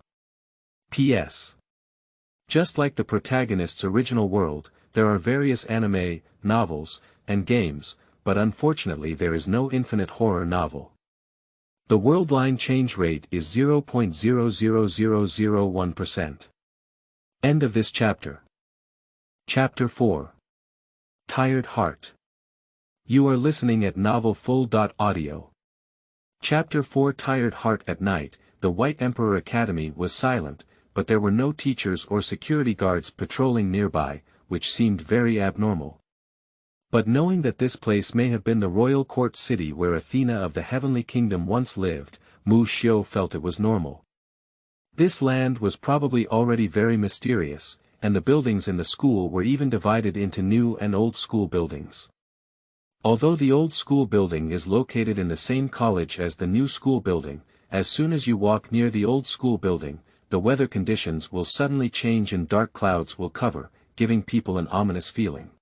P.S. Just like the protagonist's original world, there are various anime, novels, and games, but unfortunately there is no infinite horror novel. The world line change rate is 0.00001%. End of this chapter. Chapter 4. Tired Heart. You are listening at novelfull.audio. Chapter 4. Tired Heart. At night, the White Emperor Academy was silent, but there were no teachers or security guards patrolling nearby, which seemed very abnormal. But knowing that this place may have been the royal court city where Athena of the Heavenly Kingdom once lived, Muxiu felt it was normal. This land was probably already very mysterious, and the buildings in the school were even divided into new and old school buildings. Although the old school building is located in the same college as the new school building, as soon as you walk near the old school building, the weather conditions will suddenly change and dark clouds will cover, giving people an ominous feeling.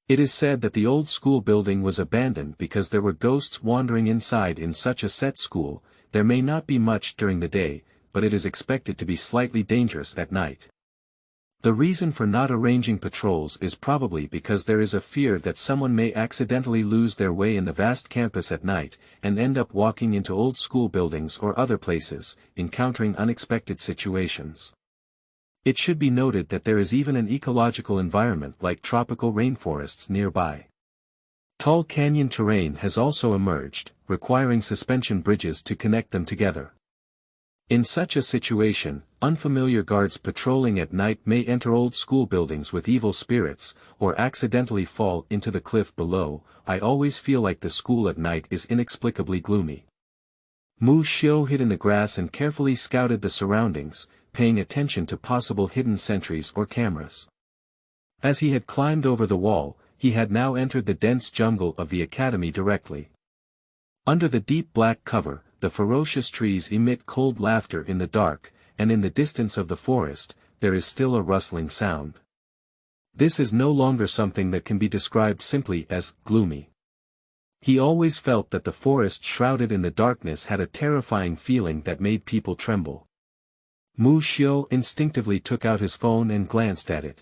It is said that the old school building was abandoned because there were ghosts wandering inside. In such a set school, there may not be much during the day, but it is expected to be slightly dangerous at night. The reason for not arranging patrols is probably because there is a fear that someone may accidentally lose their way in the vast campus at night, and end up walking into old school buildings or other places, encountering unexpected situations. It should be noted that there is even an ecological environment like tropical rainforests nearby. Tall canyon terrain has also emerged, requiring suspension bridges to connect them together. In such a situation, unfamiliar guards patrolling at night may enter old school buildings with evil spirits, or accidentally fall into the cliff below. I always feel like the school at night is inexplicably gloomy. Muxiu hid in the grass and carefully scouted the surroundings, paying attention to possible hidden sentries or cameras. As he had climbed over the wall, he had now entered the dense jungle of the academy directly. Under the deep black cover, the ferocious trees emit cold laughter in the dark, and in the distance of the forest, there is still a rustling sound. This is no longer something that can be described simply as gloomy. He always felt that the forest shrouded in the darkness had a terrifying feeling that made people tremble. Muxiu instinctively took out his phone and glanced at it.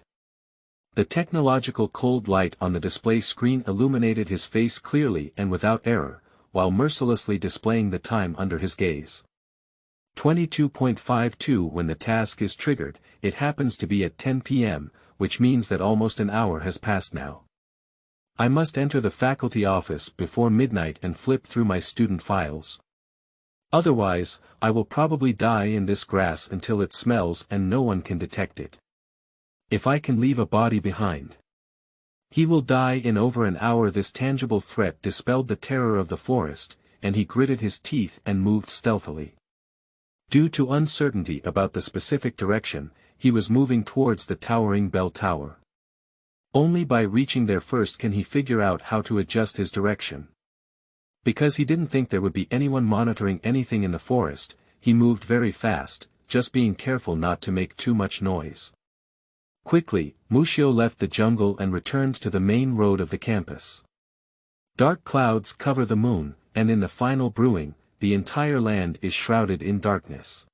The technological cold light on the display screen illuminated his face clearly and without error, while mercilessly displaying the time under his gaze. 22.52. When the task is triggered, it happens to be at 10 p.m., which means that almost an hour has passed now. I must enter the faculty office before midnight and flip through my student files. Otherwise, I will probably die in this grass until it smells and no one can detect it. If I can leave a body behind, he will die in over an hour. This tangible threat dispelled the terror of the forest, and he gritted his teeth and moved stealthily. Due to uncertainty about the specific direction, he was moving towards the towering bell tower. Only by reaching there first can he figure out how to adjust his direction. Because he didn't think there would be anyone monitoring anything in the forest, he moved very fast, just being careful not to make too much noise. Quickly, Muxiu left the jungle and returned to the main road of the campus. Dark clouds cover the moon, and in the final brewing, the entire land is shrouded in darkness.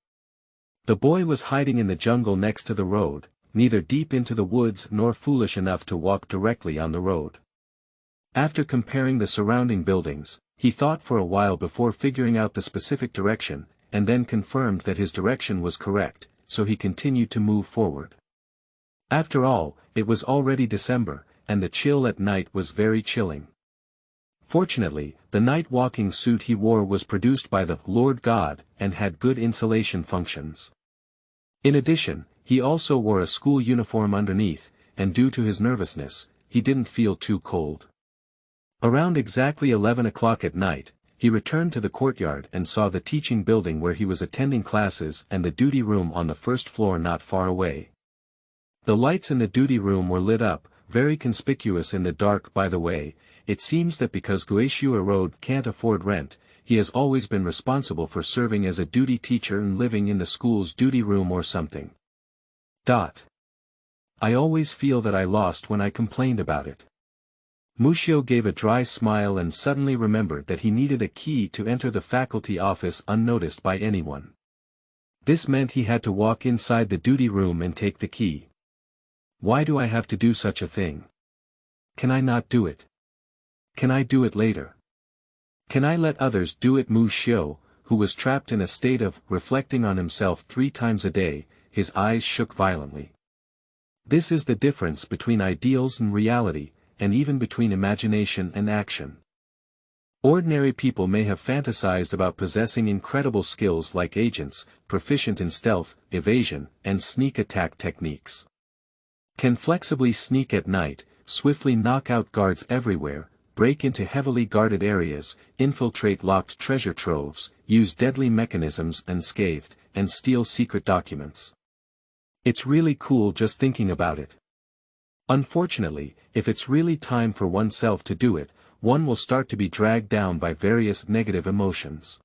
The boy was hiding in the jungle next to the road, neither deep into the woods nor foolish enough to walk directly on the road. After comparing the surrounding buildings, he thought for a while before figuring out the specific direction, and then confirmed that his direction was correct, so he continued to move forward. After all, it was already December, and the chill at night was very chilling. Fortunately, the night walking suit he wore was produced by the Lord God, and had good insulation functions. In addition, he also wore a school uniform underneath, and due to his nervousness, he didn't feel too cold. Around exactly 11 o'clock at night, he returned to the courtyard and saw the teaching building where he was attending classes and the duty room on the first floor not far away. The lights in the duty room were lit up, very conspicuous in the dark. By the way, it seems that because Muxiu Road can't afford rent, he has always been responsible for serving as a duty teacher and living in the school's duty room or something. I always feel that I lost when I complained about it. Muxiu gave a dry smile and suddenly remembered that he needed a key to enter the faculty office unnoticed by anyone. This meant he had to walk inside the duty room and take the key. Why do I have to do such a thing? Can I not do it? Can I do it later? Can I let others do it? Muxiu, who was trapped in a state of reflecting on himself 3 times a day, his eyes shook violently. This is the difference between ideals and reality, and even between imagination and action. Ordinary people may have fantasized about possessing incredible skills like agents, proficient in stealth, evasion, and sneak attack techniques. Can flexibly sneak at night, swiftly knock out guards everywhere, break into heavily guarded areas, infiltrate locked treasure troves, use deadly mechanisms unscathed, and steal secret documents. It's really cool just thinking about it. Unfortunately, if it's really time for oneself to do it, one will start to be dragged down by various negative emotions.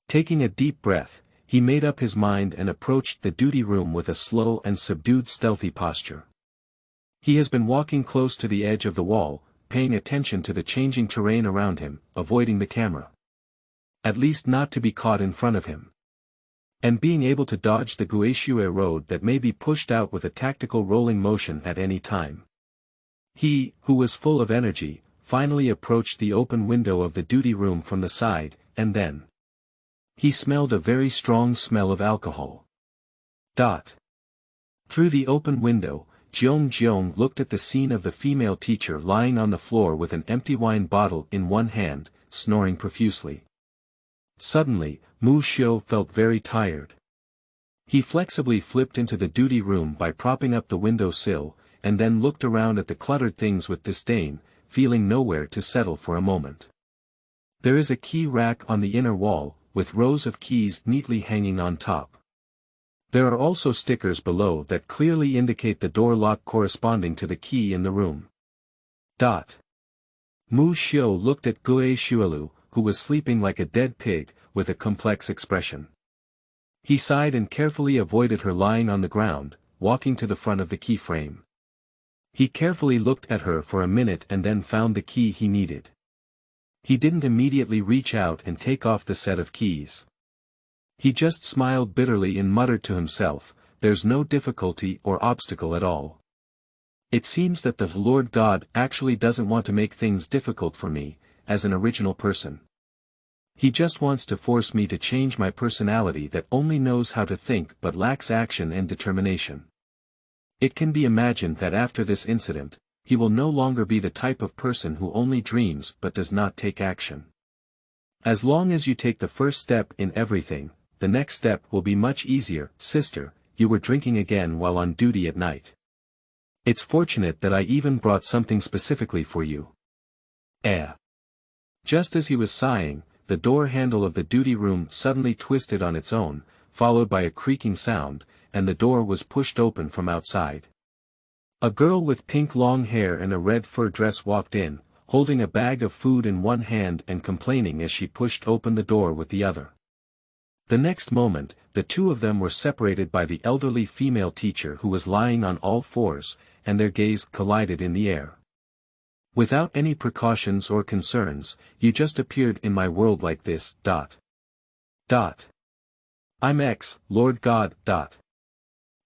Taking a deep breath, he made up his mind and approached the duty room with a slow and subdued stealthy posture. He has been walking close to the edge of the wall, paying attention to the changing terrain around him, avoiding the camera. At least not to be caught in front of him. And being able to dodge the Muxiu Road that may be pushed out with a tactical rolling motion at any time. He, who was full of energy, finally approached the open window of the duty room from the side, and then he smelled a very strong smell of alcohol. Through the open window, Jiong looked at the scene of the female teacher lying on the floor with an empty wine bottle in one hand, snoring profusely. Suddenly, Muxiu felt very tired. He flexibly flipped into the duty room by propping up the window sill, and then looked around at the cluttered things with disdain, feeling nowhere to settle for a moment. There is a key rack on the inner wall, with rows of keys neatly hanging on top. There are also stickers below that clearly indicate the door lock corresponding to the key in the room. Muxiu looked at Muxiu, who was sleeping like a dead pig, with a complex expression. He sighed and carefully avoided her lying on the ground, walking to the front of the key frame. He carefully looked at her for a minute and then found the key he needed. He didn't immediately reach out and take off the set of keys. He just smiled bitterly and muttered to himself, "There's no difficulty or obstacle at all. It seems that the Lord God actually doesn't want to make things difficult for me, as an original person. He just wants to force me to change my personality that only knows how to think but lacks action and determination." It can be imagined that after this incident, he will no longer be the type of person who only dreams but does not take action. As long as you take the first step in everything, the next step will be much easier. Sister, you were drinking again while on duty at night. It's fortunate that I even brought something specifically for you. Just as he was sighing, the door handle of the duty room suddenly twisted on its own, followed by a creaking sound, and the door was pushed open from outside. A girl with pink long hair and a red fur dress walked in, holding a bag of food in one hand and complaining as she pushed open the door with the other. The next moment, the two of them were separated by the elderly female teacher who was lying on all fours, and their gaze collided in the air. Without any precautions or concerns, you just appeared in my world like this. I'm X, Lord God.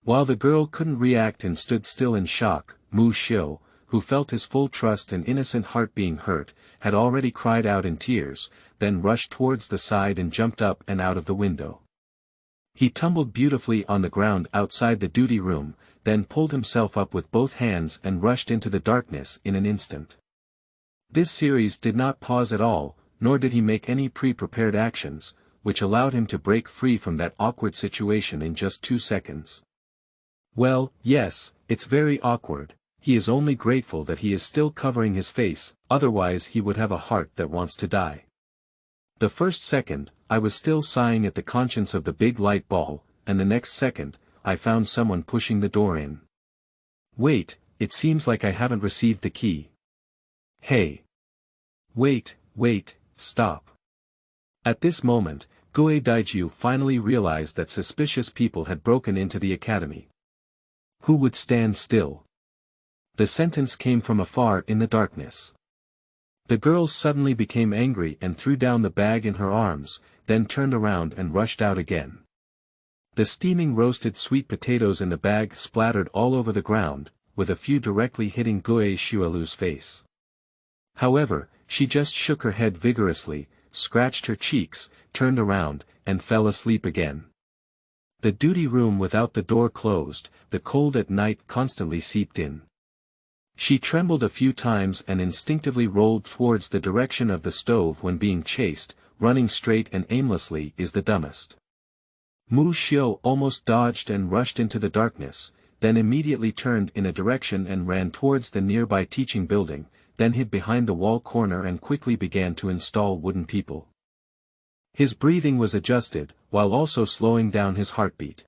While the girl couldn't react and stood still in shock, Muxiu, who felt his full trust and innocent heart being hurt, had already cried out in tears, then rushed towards the side and jumped up and out of the window. He tumbled beautifully on the ground outside the duty room, then pulled himself up with both hands and rushed into the darkness in an instant. This series did not pause at all, nor did he make any pre-prepared actions, which allowed him to break free from that awkward situation in just 2 seconds. Well, yes, it's very awkward. He is only grateful that he is still covering his face, otherwise he would have a heart that wants to die. The first second, I was still sighing at the conscience of the big light ball, and the next second, I found someone pushing the door in. Wait, it seems like I haven't received the key. Hey! Wait, stop. At this moment, Gue Daiju finally realized that suspicious people had broken into the academy. Who would stand still? The sentence came from afar in the darkness. The girl suddenly became angry and threw down the bag in her arms, then turned around and rushed out again. The steaming roasted sweet potatoes in the bag splattered all over the ground, with a few directly hitting Gue Shualu's face. However, she just shook her head vigorously, scratched her cheeks, turned around, and fell asleep again. The duty room without the door closed, the cold at night constantly seeped in. She trembled a few times and instinctively rolled towards the direction of the stove when being chased. Running straight and aimlessly is the dumbest. Muxiu almost dodged and rushed into the darkness, then immediately turned in a direction and ran towards the nearby teaching building, then hid behind the wall corner and quickly began to install wooden people. His breathing was adjusted, while also slowing down his heartbeat.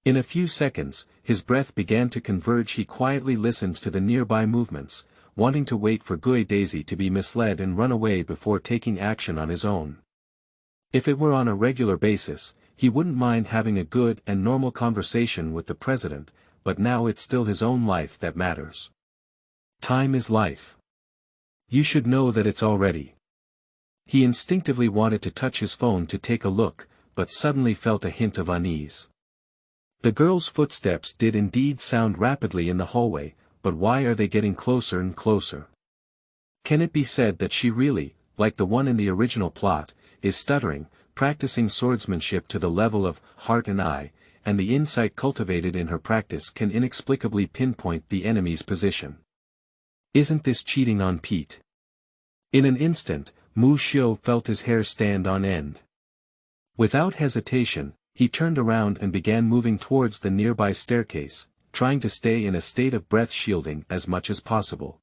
In a few seconds, his breath began to converge. He quietly listened to the nearby movements, wanting to wait for Gue Daisy to be misled and run away before taking action on his own. If it were on a regular basis, he wouldn't mind having a good and normal conversation with the president, but now it's still his own life that matters. Time is life. You should know that it's already. He instinctively wanted to touch his phone to take a look, but suddenly felt a hint of unease. The girl's footsteps did indeed sound rapidly in the hallway, but why are they getting closer and closer? Can it be said that she really, like the one in the original plot, is stuttering, practicing swordsmanship to the level of heart and eye, and the insight cultivated in her practice can inexplicably pinpoint the enemy's position? Isn't this cheating on Pete? In an instant, Muxiu felt his hair stand on end. Without hesitation, he turned around and began moving towards the nearby staircase, trying to stay in a state of breath shielding as much as possible.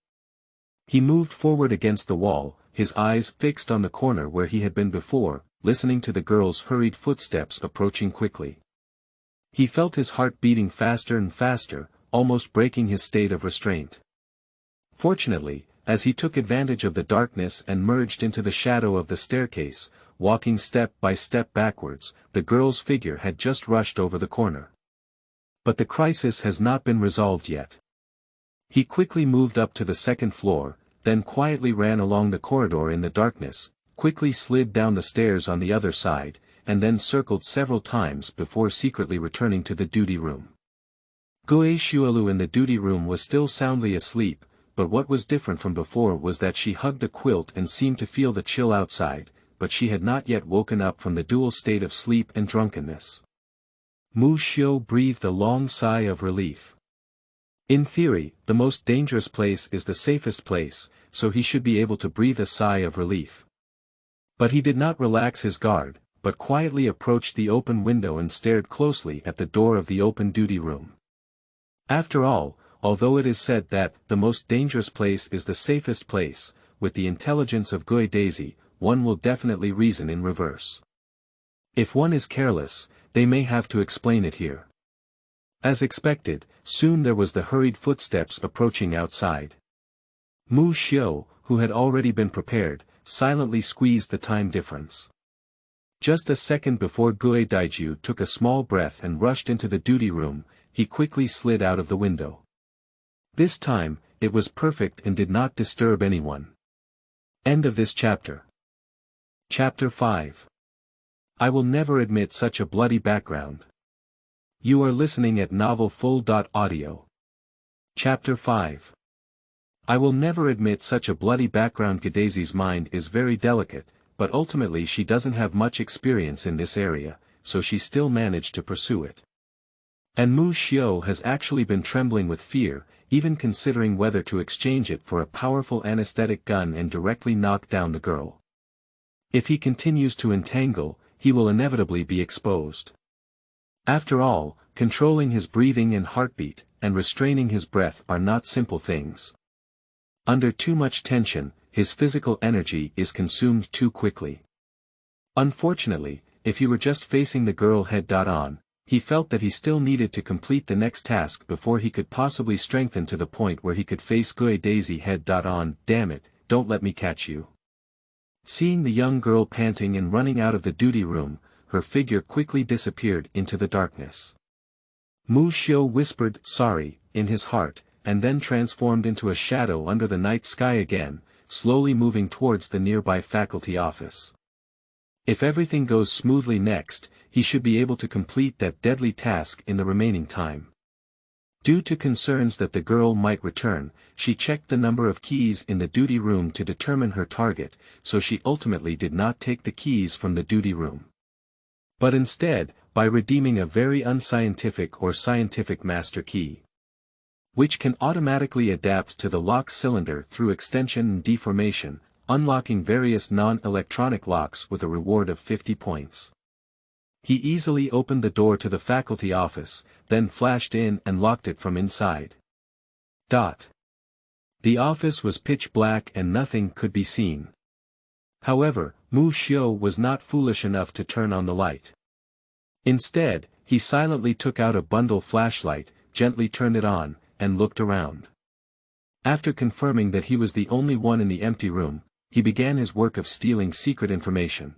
He moved forward against the wall, his eyes fixed on the corner where he had been before, listening to the girl's hurried footsteps approaching quickly. He felt his heart beating faster and faster, almost breaking his state of restraint. Fortunately, as he took advantage of the darkness and merged into the shadow of the staircase, walking step by step backwards, the girl's figure had just rushed over the corner. But the crisis has not been resolved yet. He quickly moved up to the second floor, then quietly ran along the corridor in the darkness, quickly slid down the stairs on the other side, and then circled several times before secretly returning to the duty room. Gue Shualu in the duty room was still soundly asleep, but what was different from before was that she hugged a quilt and seemed to feel the chill outside, but she had not yet woken up from the dual state of sleep and drunkenness. Muxiu breathed a long sigh of relief. In theory, the most dangerous place is the safest place, so he should be able to breathe a sigh of relief. But he did not relax his guard, but quietly approached the open window and stared closely at the door of the open duty room. After all, although it is said that the most dangerous place is the safest place, with the intelligence of Gue Daisy, one will definitely reason in reverse. If one is careless, they may have to explain it here. As expected, soon there was the hurried footsteps approaching outside. Muxiu, who had already been prepared, silently squeezed the time difference. Just a second before Gue Daiju took a small breath and rushed into the duty room, he quickly slid out of the window. This time, it was perfect and did not disturb anyone. End of this chapter. Chapter 5. I will never admit such a bloody background. You are listening at Novel Full. Audio. Chapter 5. I will never admit such a bloody background. Daisy's mind is very delicate, but ultimately she doesn't have much experience in this area, so she still managed to pursue it. And Muxiu has actually been trembling with fear, even considering whether to exchange it for a powerful anesthetic gun and directly knock down the girl. If he continues to entangle, he will inevitably be exposed. After all, controlling his breathing and heartbeat, and restraining his breath are not simple things. Under too much tension, his physical energy is consumed too quickly. Unfortunately, if he were just facing the girl head-on, he felt that he still needed to complete the next task before he could possibly strengthen to the point where he could face Daisy head-on. Damn it, don't let me catch you. Seeing the young girl panting and running out of the duty room, her figure quickly disappeared into the darkness. Muxiu whispered "sorry" in his heart, and then transformed into a shadow under the night sky again, slowly moving towards the nearby faculty office. If everything goes smoothly next, he should be able to complete that deadly task in the remaining time. Due to concerns that the girl might return, she checked the number of keys in the duty room to determine her target, so she ultimately did not take the keys from the duty room. But instead, by redeeming a very unscientific or scientific master key, which can automatically adapt to the lock cylinder through extension and deformation, unlocking various non-electronic locks with a reward of 50 points. He easily opened the door to the faculty office, then flashed in and locked it from inside. The office was pitch black and nothing could be seen. However, Muxiu was not foolish enough to turn on the light. Instead, he silently took out a bundle flashlight, gently turned it on, and looked around. After confirming that he was the only one in the empty room, he began his work of stealing secret information.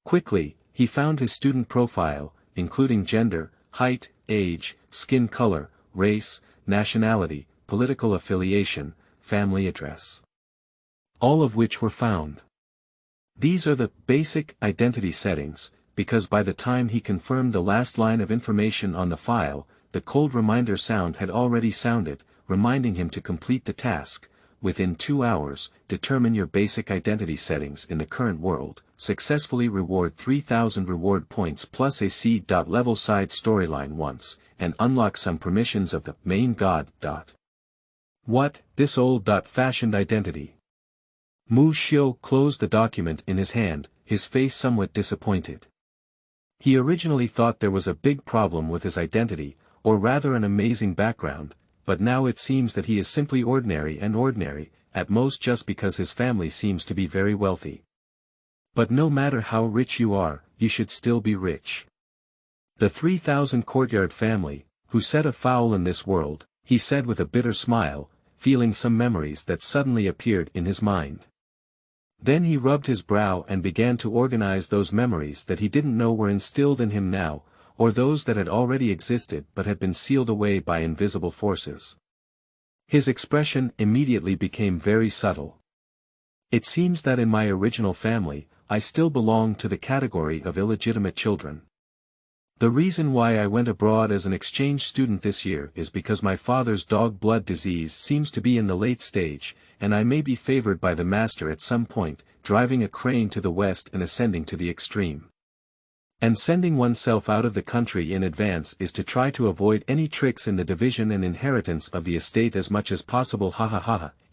Quickly, he found his student profile, including gender, height, age, skin color, race, nationality, political affiliation, family address. All of which were found. These are the basic identity settings, because by the time he confirmed the last line of information on the file, the cold reminder sound had already sounded, reminding him to complete the task. Within 2 hours, determine your basic identity settings in the current world, successfully reward 3,000 reward points plus a C.level side storyline once, and unlock some permissions of the main god. What, this old-fashioned identity? Muxiu closed the document in his hand, his face somewhat disappointed. He originally thought there was a big problem with his identity, or rather an amazing background, but now it seems that he is simply ordinary and ordinary, at most just because his family seems to be very wealthy. But no matter how rich you are, you should still be rich. The 3,000 courtyard family, who set a fowl in this world, he said with a bitter smile, feeling some memories that suddenly appeared in his mind. Then he rubbed his brow and began to organize those memories that he didn't know were instilled in him now, or those that had already existed but had been sealed away by invisible forces. His expression immediately became very subtle. It seems that in my original family, I still belong to the category of illegitimate children. The reason why I went abroad as an exchange student this year is because my father's dog blood disease seems to be in the late stage, and I may be favored by the master at some point, driving a crane to the west and ascending to the extreme. And sending oneself out of the country in advance is to try to avoid any tricks in the division and inheritance of the estate as much as possible.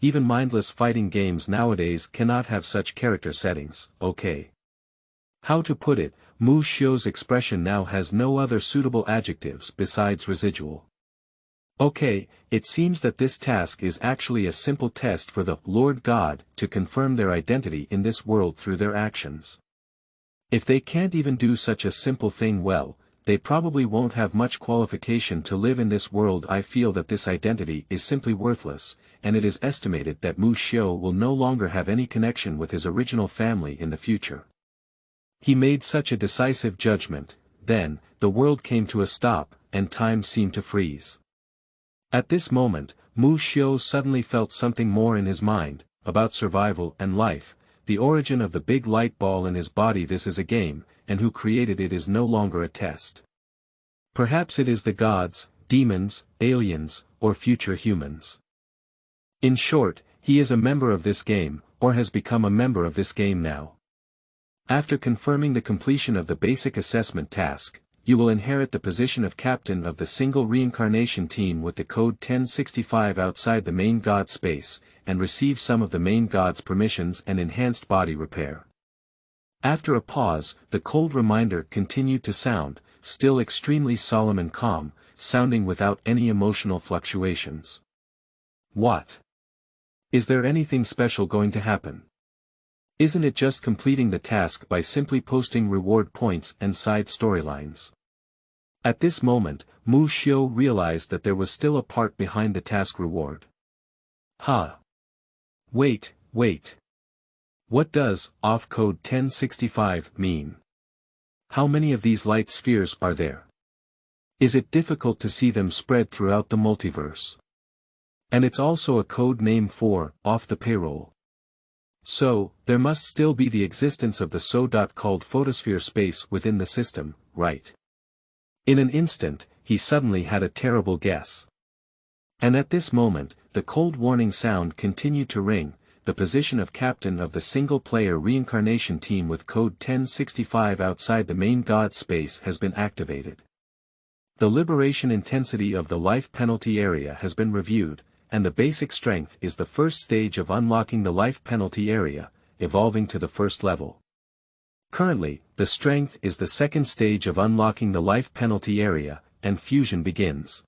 Even mindless fighting games nowadays cannot have such character settings, okay. How to put it, Muxiu's expression now has no other suitable adjectives besides residual. Okay, it seems that this task is actually a simple test for the Lord God to confirm their identity in this world through their actions. If they can't even do such a simple thing well, they probably won't have much qualification to live in this world. I feel that this identity is simply worthless, and it is estimated that Muxiu will no longer have any connection with his original family in the future. He made such a decisive judgment, then, the world came to a stop, and time seemed to freeze. At this moment, Muxiu suddenly felt something more in his mind, about survival and life, the origin of the big light ball in his body. This is a game, and who created it is no longer a test. Perhaps it is the gods, demons, aliens, or future humans. In short, he is a member of this game, or has become a member of this game now. After confirming the completion of the basic assessment task, you will inherit the position of captain of the single reincarnation team with the code 1065 outside the main god space, and receive some of the main god's permissions and enhanced body repair. After a pause, the cold reminder continued to sound, still extremely solemn and calm, sounding without any emotional fluctuations. What? Is there anything special going to happen? Isn't it just completing the task by simply posting reward points and side storylines? At this moment, Muxiu realized that there was still a part behind the task reward. Wait. What does off code 1065 mean? How many of these light spheres are there? Is it difficult to see them spread throughout the multiverse? And it's also a code name for off the payroll. So, there must still be the existence of the so-called photosphere space within the system, right? In an instant, he suddenly had a terrible guess. And at this moment, the cold warning sound continued to ring. The position of captain of the single-player reincarnation team with code 1065 outside the main god space has been activated. The liberation intensity of the life penalty area has been reviewed, and the basic strength is the first stage of unlocking the life penalty area, evolving to the first level. Currently, the strength is the second stage of unlocking the life penalty area, and fusion begins.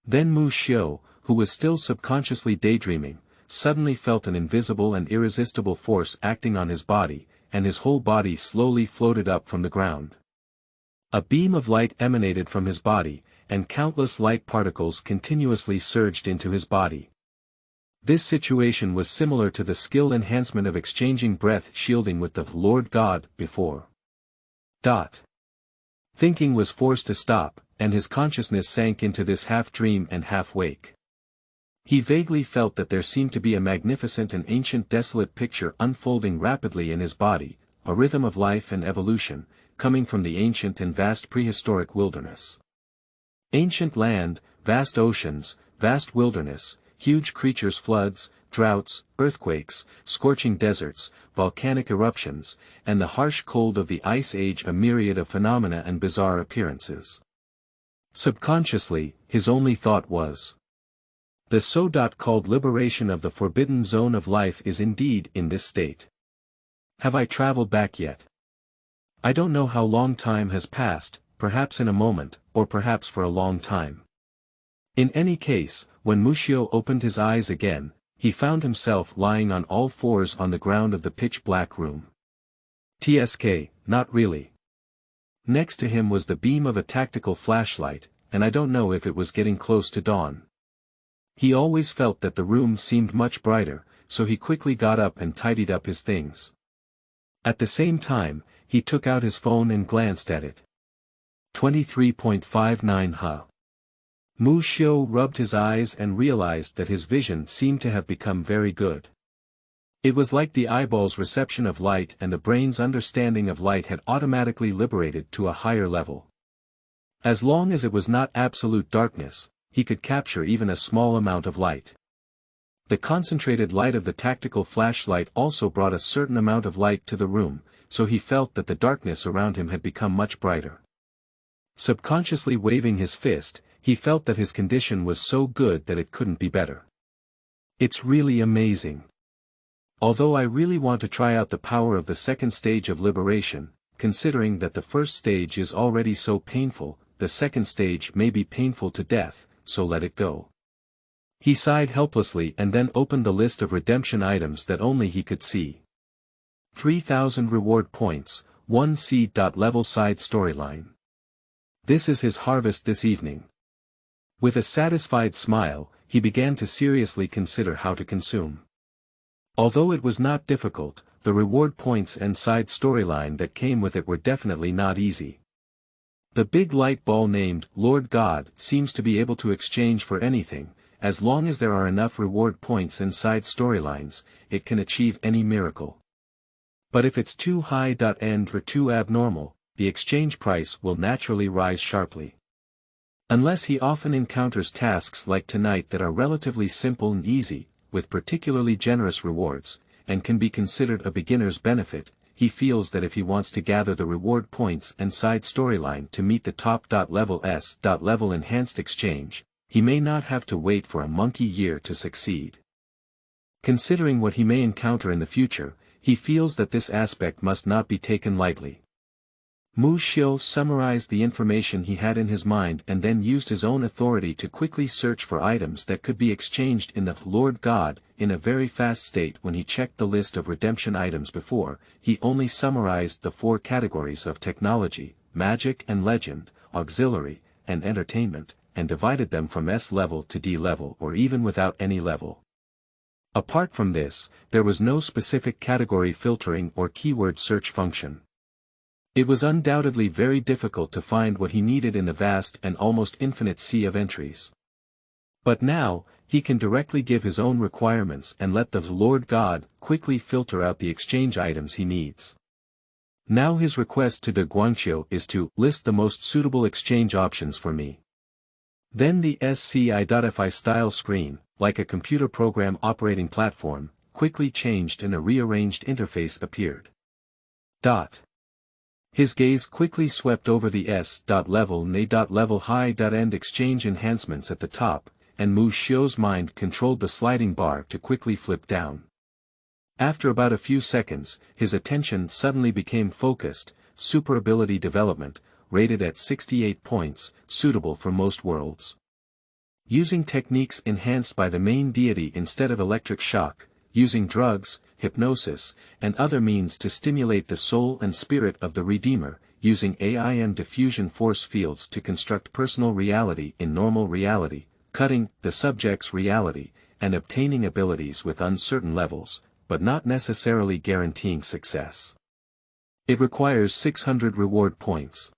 Then Muxiu, who was still subconsciously daydreaming, suddenly felt an invisible and irresistible force acting on his body, and his whole body slowly floated up from the ground. A beam of light emanated from his body, and countless light particles continuously surged into his body. This situation was similar to the skill enhancement of exchanging breath shielding with the Lord God before. Thinking was forced to stop, and his consciousness sank into this half-dream and half-wake. He vaguely felt that there seemed to be a magnificent and ancient desolate picture unfolding rapidly in his body, a rhythm of life and evolution, coming from the ancient and vast prehistoric wilderness. Ancient land, vast oceans, vast wilderness, huge creatures, floods, droughts, earthquakes, scorching deserts, volcanic eruptions, and the harsh cold of the Ice Age, a myriad of phenomena and bizarre appearances. Subconsciously, his only thought was, the so-called liberation of the forbidden zone of life is indeed in this state. Have I traveled back yet? I don't know how long time has passed, perhaps in a moment, or perhaps for a long time. In any case, when Muxiu opened his eyes again, he found himself lying on all fours on the ground of the pitch-black room. TSK, not really. Next to him was the beam of a tactical flashlight, and I don't know if it was getting close to dawn. He always felt that the room seemed much brighter, so he quickly got up and tidied up his things. At the same time, he took out his phone and glanced at it. 23.59 Muxiu rubbed his eyes and realized that his vision seemed to have become very good. It was like the eyeball's reception of light and the brain's understanding of light had automatically liberated to a higher level. As long as it was not absolute darkness, he could capture even a small amount of light. The concentrated light of the tactical flashlight also brought a certain amount of light to the room, so he felt that the darkness around him had become much brighter. Subconsciously waving his fist, he felt that his condition was so good that it couldn't be better. It's really amazing. Although I really want to try out the power of the second stage of liberation, considering that the first stage is already so painful, the second stage may be painful to death, so let it go. He sighed helplessly and then opened the list of redemption items that only he could see. 3,000 reward points, 1 seed.level side storyline. This is his harvest this evening. With a satisfied smile, he began to seriously consider how to consume. Although it was not difficult, the reward points and side storyline that came with it were definitely not easy. The big light ball named Lord God seems to be able to exchange for anything. As long as there are enough reward points and side storylines, it can achieve any miracle. But if it's too high and or too abnormal, the exchange price will naturally rise sharply. Unless he often encounters tasks like tonight that are relatively simple and easy, with particularly generous rewards, and can be considered a beginner's benefit, he feels that if he wants to gather the reward points and side storyline to meet the top-level S-level enhanced exchange, he may not have to wait for a monkey year to succeed. Considering what he may encounter in the future, he feels that this aspect must not be taken lightly. Muxiu summarized the information he had in his mind and then used his own authority to quickly search for items that could be exchanged in the Lord God. In a very fast state. When he checked the list of redemption items before, he only summarized the 4 categories of technology, magic and legend, auxiliary, and entertainment, and divided them from S level to D level or even without any level. Apart from this, there was no specific category filtering or keyword search function. It was undoubtedly very difficult to find what he needed in the vast and almost infinite sea of entries. But now, he can directly give his own requirements and let the Lord God quickly filter out the exchange items he needs. Now his request to the Guangqiu is to list the most suitable exchange options for me. Then the SCI.FI style screen, like a computer program operating platform, quickly changed and a rearranged interface appeared. His gaze quickly swept over the S.level and A.level high.end exchange enhancements at the top, and Muxiu's mind controlled the sliding bar to quickly flip down. After about a few seconds, his attention suddenly became focused. Super ability development, rated at 68 points, suitable for most worlds. Using techniques enhanced by the main deity instead of electric shock, using drugs, hypnosis, and other means to stimulate the soul and spirit of the Redeemer, using AI and diffusion force fields to construct personal reality in normal reality, cutting the subject's reality, and obtaining abilities with uncertain levels, but not necessarily guaranteeing success. It requires 600 reward points.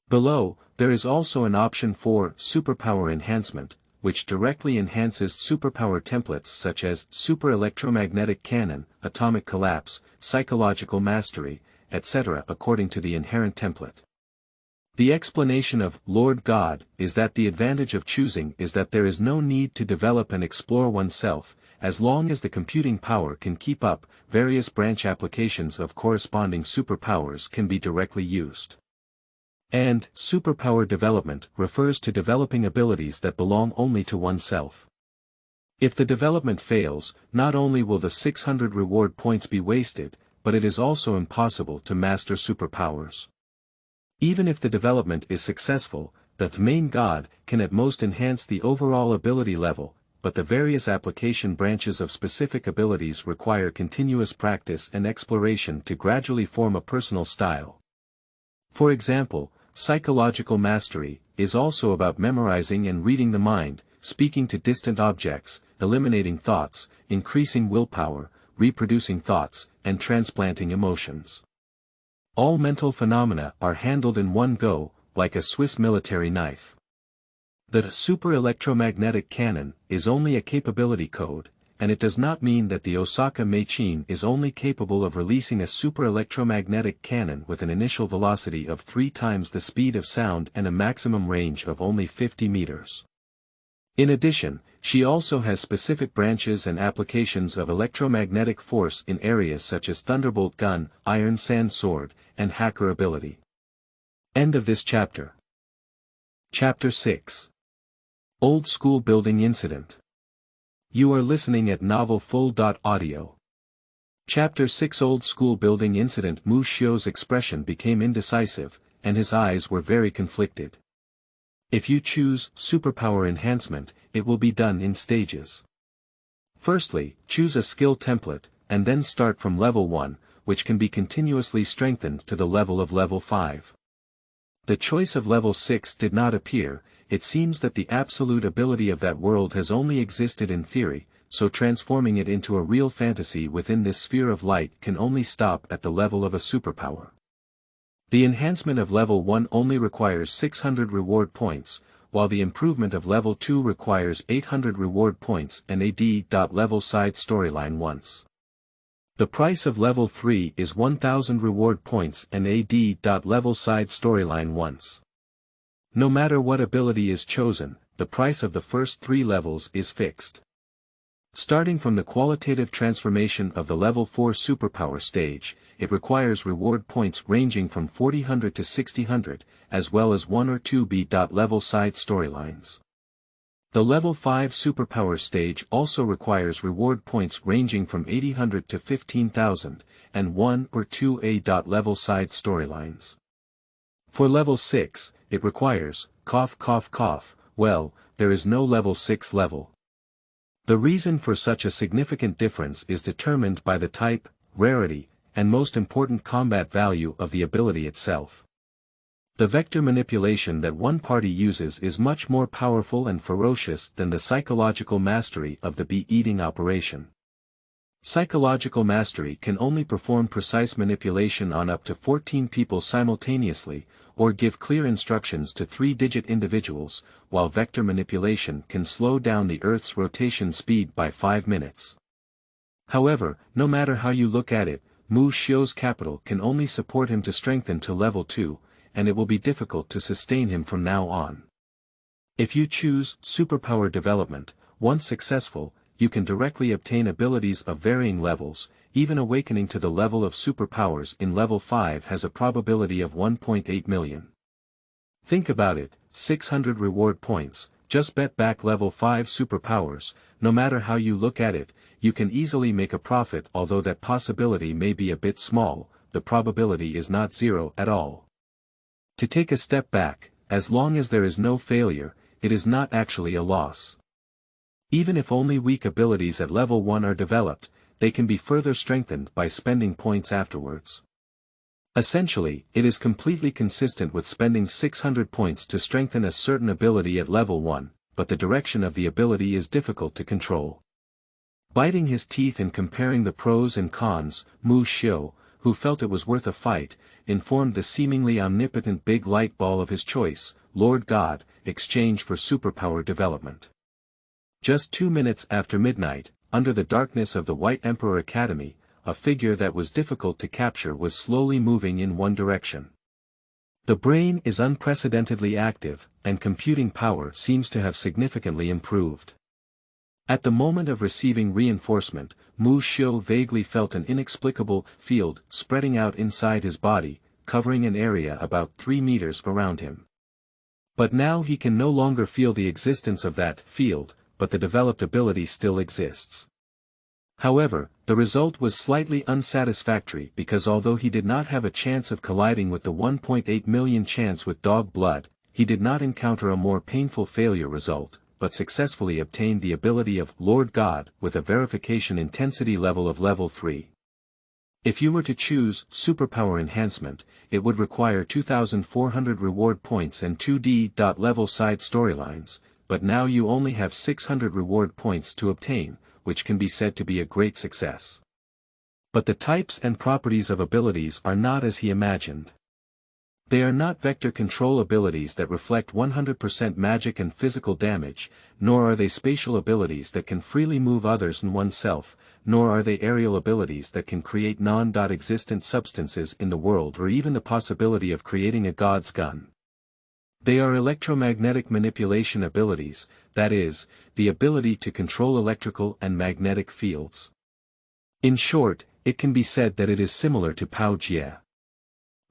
Below, there is also an option for superpower enhancement, which directly enhances superpower templates such as super electromagnetic cannon, atomic collapse, psychological mastery, etc. according to the inherent template. The explanation of Lord God is that the advantage of choosing is that there is no need to develop and explore oneself, as long as the computing power can keep up. Various branch applications of corresponding superpowers can be directly used. And superpower development refers to developing abilities that belong only to oneself. If the development fails, not only will the 600 reward points be wasted, but it is also impossible to master superpowers. Even if the development is successful, the main god can at most enhance the overall ability level, but the various application branches of specific abilities require continuous practice and exploration to gradually form a personal style. For example, psychological mastery is also about memorizing and reading the mind, speaking to distant objects, eliminating thoughts, increasing willpower, reproducing thoughts, and transplanting emotions. All mental phenomena are handled in one go, like a Swiss military knife. The super electromagnetic cannon is only a capability code, and it does not mean that the Osaka machine is only capable of releasing a super electromagnetic cannon with an initial velocity of 3 times the speed of sound and a maximum range of only 50 meters. In addition, she also has specific branches and applications of electromagnetic force in areas such as thunderbolt gun, iron sand sword, and hacker ability. End of this chapter. Chapter 6. Old School Building Incident. You are listening at novelfull.audio. Chapter 6. Old School Building Incident. Muxiu's expression became indecisive, and his eyes were very conflicted. If you choose superpower enhancement, it will be done in stages. Firstly, choose a skill template, and then start from level 1, which can be continuously strengthened to the level of level 5. The choice of level 6 did not appear. It seems that the absolute ability of that world has only existed in theory, so transforming it into a real fantasy within this sphere of light can only stop at the level of a superpower. The enhancement of level 1 only requires 600 reward points, while the improvement of level 2 requires 800 reward points and a D.level side storyline once. The price of level 3 is 1000 reward points and AD. Level side storyline once. No matter what ability is chosen, the price of the first 3 levels is fixed. Starting from the qualitative transformation of the level 4 superpower stage, it requires reward points ranging from 4000 to 6000, as well as 1 or 2 B. Level side storylines. The level 5 superpower stage also requires reward points ranging from 800 to 15,000, and 1 or 2 A. Level side storylines. For level 6, it requires, well, there is no level 6 level. The reason for such a significant difference is determined by the type, rarity, and most important combat value of the ability itself. The vector manipulation that one party uses is much more powerful and ferocious than the psychological mastery of the bee-eating operation. Psychological mastery can only perform precise manipulation on up to 14 people simultaneously, or give clear instructions to 3-digit individuals, while vector manipulation can slow down the Earth's rotation speed by 5 minutes. However, no matter how you look at it, Muxiu's capital can only support him to strengthen to level 2, and it will be difficult to sustain him from now on. If you choose superpower development, once successful, you can directly obtain abilities of varying levels. Even awakening to the level of superpowers in level 5 has a probability of 1.8 million. Think about it, 600 reward points, just bet back level 5 superpowers. No matter how you look at it, you can easily make a profit. Although that possibility may be a bit small, the probability is not zero at all. To take a step back, as long as there is no failure, it is not actually a loss. Even if only weak abilities at level 1 are developed, they can be further strengthened by spending points afterwards. Essentially, it is completely consistent with spending 600 points to strengthen a certain ability at level 1, but the direction of the ability is difficult to control. Biting his teeth and comparing the pros and cons, Muxiu, who felt it was worth a fight, informed the seemingly omnipotent big light ball of his choice, Lord God, exchange for superpower development. Just 2 minutes after midnight, under the darkness of the White Emperor Academy, a figure that was difficult to capture was slowly moving in one direction. The brain is unprecedentedly active, and computing power seems to have significantly improved. At the moment of receiving reinforcement, Muxiu vaguely felt an inexplicable field spreading out inside his body, covering an area about 3 meters around him. But now he can no longer feel the existence of that field, but the developed ability still exists. However, the result was slightly unsatisfactory because although he did not have a chance of colliding with the 1.8 million chance with dog blood, he did not encounter a more painful failure result, but successfully obtained the ability of Lord God with a verification intensity level of level 3. If you were to choose superpower enhancement, it would require 2,400 reward points and 2D. Level side storylines, but now you only have 600 reward points to obtain, which can be said to be a great success. But the types and properties of abilities are not as he imagined. They are not vector control abilities that reflect 100% magic and physical damage, nor are they spatial abilities that can freely move others and oneself, nor are they aerial abilities that can create non-existent substances in the world or even the possibility of creating a god's gun. They are electromagnetic manipulation abilities, that is, the ability to control electrical and magnetic fields. In short, it can be said that it is similar to Pao Jie.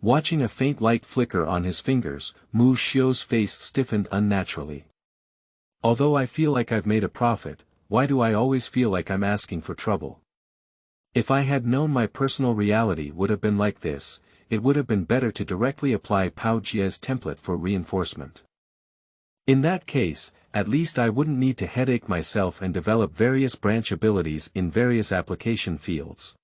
Watching a faint light flicker on his fingers, Muxiu's face stiffened unnaturally. Although I feel like I've made a profit, why do I always feel like I'm asking for trouble? If I had known my personal reality would have been like this, it would have been better to directly apply Pao Jie's template for reinforcement. In that case, at least I wouldn't need to headache myself and develop various branch abilities in various application fields.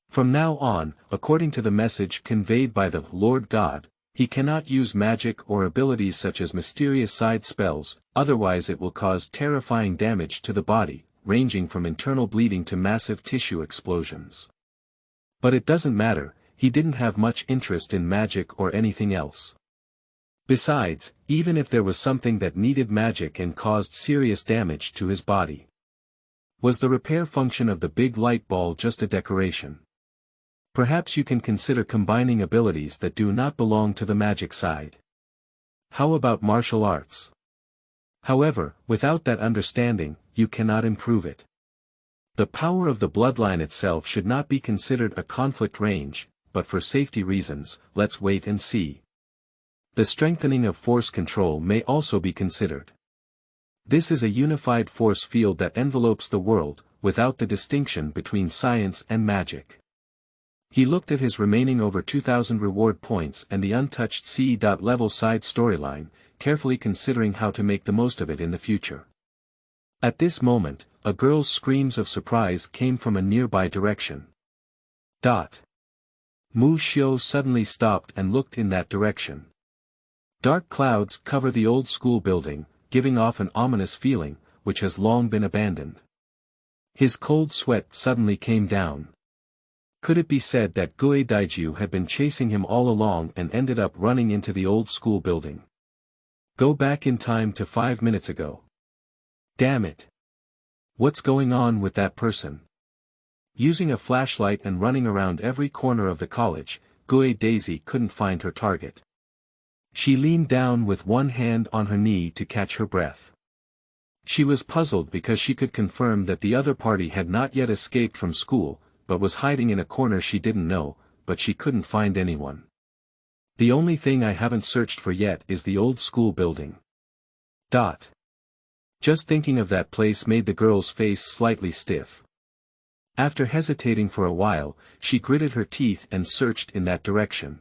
From now on, according to the message conveyed by the Lord God, he cannot use magic or abilities such as mysterious side spells, otherwise it will cause terrifying damage to the body, ranging from internal bleeding to massive tissue explosions. But it doesn't matter. He didn't have much interest in magic or anything else. Besides, even if there was something that needed magic and caused serious damage to his body, Was the repair function of the big light ball just a decoration? Perhaps you can consider combining abilities that do not belong to the magic side. How about martial arts? However, without that understanding, you cannot improve it. The power of the bloodline itself should not be considered a conflict range, but for safety reasons, let's wait and see. The strengthening of force control may also be considered. This is a unified force field that envelopes the world, without the distinction between science and magic. He looked at his remaining over 2,000 reward points and the untouched C.level side storyline, carefully considering how to make the most of it in the future. At this moment, a girl's screams of surprise came from a nearby direction. Muxiu suddenly stopped and looked in that direction. Dark clouds cover the old school building, giving off an ominous feeling, which has long been abandoned. His cold sweat suddenly came down. Could it be said that Gue Daiju had been chasing him all along and ended up running into the old school building? Go back in time to 5 minutes ago. Damn it. What's going on with that person? Using a flashlight and running around every corner of the college, Gue Daisy couldn't find her target. She leaned down with one hand on her knee to catch her breath. She was puzzled because she could confirm that the other party had not yet escaped from school, but was hiding in a corner she didn't know, but she couldn't find anyone. The only thing I haven't searched for yet is the old school building. Just thinking of that place made the girl's face slightly stiff. After hesitating for a while, she gritted her teeth and searched in that direction.